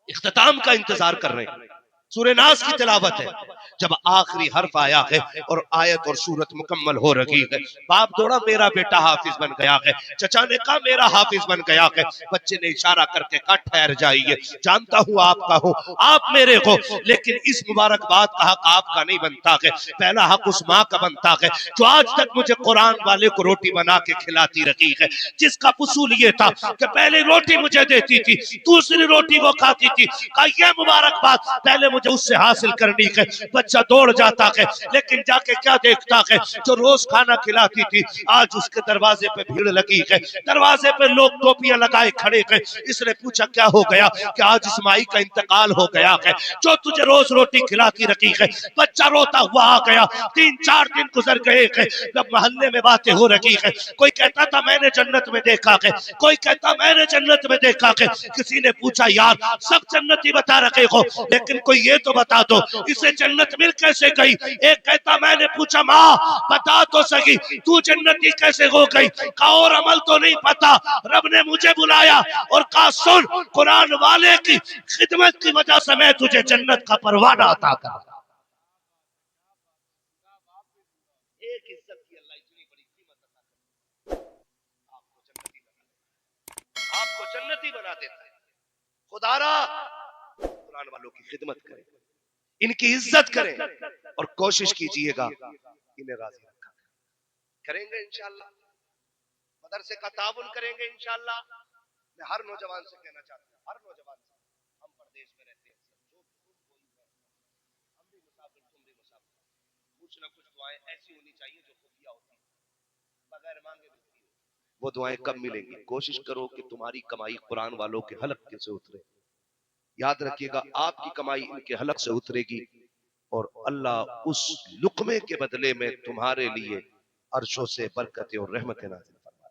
इख्तिताम का इंतजार कर रहे हैं। सूरह नास की तिलावत है, जब आखिरी हर्फ आया है और आयत और सूरत मुकम्मल हो रही है, बाप दौड़ा मेरा बेटा हाफिज बन गया है, चचा ने कहा मेरा हाफिज बन गया है, बच्चे ने इशारा करके कहा ठहर जाइए, जानता हूँ आपका हो, आप मेरे हो, लेकिन इस मुबारकबाद का हक आपका नहीं बनता है, पहला हक उस माँ का बनता है जो आज तक मुझे कुरान वाले को रोटी बना के खिलाती रही है, जिसका उसूल ये था कि पहले रोटी मुझे देती थी, दूसरी रोटी वो खाती थी, कहा यह मुबारकबाद पहले मुझे उससे हासिल करनी है। बच्चा दौड़ जाता है, लेकिन जाके क्या देखता है, जो रोज खाना खिलाती थी आज उसके दरवाजे पे भीड़ लगी है, दरवाजे पे लोग टोपियां लगाए खड़े हैं। इसने पूछा क्या हो गया, कि आज इस माई का इंतकाल हो गया है जो तुझे रोज रोटी खिलाती रखी है। बच्चा रोता हुआ आ गया। 3-4 दिन गुजर गए हैं, जब मोहल्ले में बातें हो रही है, कोई कहता था मैंने जन्नत में देखा है, कोई कहता मैंने जन्नत में देखा है। किसी ने पूछा यार सब जन्नती बता रखे हो, लेकिन कोई ये तो बता दो इसे जन्नत मिल कैसे गई। एक कहता मैंने पूछा माँ बता तो सही तू जन्नती कैसे हो गई, का और अमल तो नहीं पता। रब ने मुझे बुलाया और कहा सुन कुरान वाले की खिदमत की वजह से मैं तुझे जन्नत का परवाना अता कर। एक इज्जत की अल्लाह इतनी बड़ी कीमत अता करता है, आपको जन्नती बना देता है। खुदारा कुरान वालों की खिदमत करें, इनकी इज्जत करें और कोशिश कीजिएगा इन्हें राजी रखा करेंगे इंशाअल्लाह। मदरसे का ताउन करेंगे इंशाअल्लाह। मैं हर नौजवान से कहना चाहता हूँ, हर नौजवान से, हम प्रदेश में रहते हैं, हम भी मुसाफिर तुम भी मुसाफिर, कुछ ना कुछ दुआएं ऐसी होनी चाहिए जो खुफिया होती है, बगैर मांगे मिलती है। वो दुआएं कब मिलेंगी? कोशिश करो कि तुम्हारी कमाई कुरान वालों के हलक से उतरे। याद रखिएगा आपकी कमाई इनके हलक से उतरेगी और अल्लाह उस लुकमे के बदले में तुम्हारे लिए अर्शों से बरकतें और रहमतें नाज़िल फरमा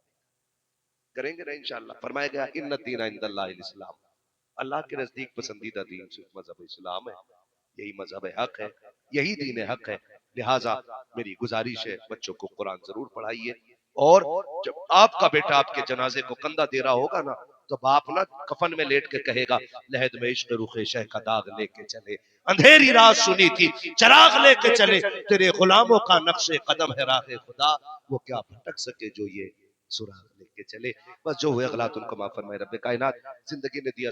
करेंगे ना इंशाअल्लाह। फरमाया गया इन्ना दीना इंदल्लाहिल इस्लाम, अल्लाह के नजदीक पसंदीदा दीन सिर्फ मजहब इस्लाम है, यही मजहब हक है, यही दीन हक है। लिहाजा मेरी गुजारिश है बच्चों को कुरान जरूर पढ़ाइए, और जब आपका बेटा आपके जनाजे को कंधा दे रहा होगा ना तो बाप ना कफन में लेट के कहेगा लहद में इश्क रुखे शह का दाग लेके चले, अंधेरी रात सुनी थी चिराग लेके चले, तेरे गुलामों का नक्शे कदम है राहे खुदा, वो क्या भटक सके जो ये सुराग लेके चले। बस जो हुए गलत उनको माफ फरमाए रब्बे कायनात। जिंदगी ने दिया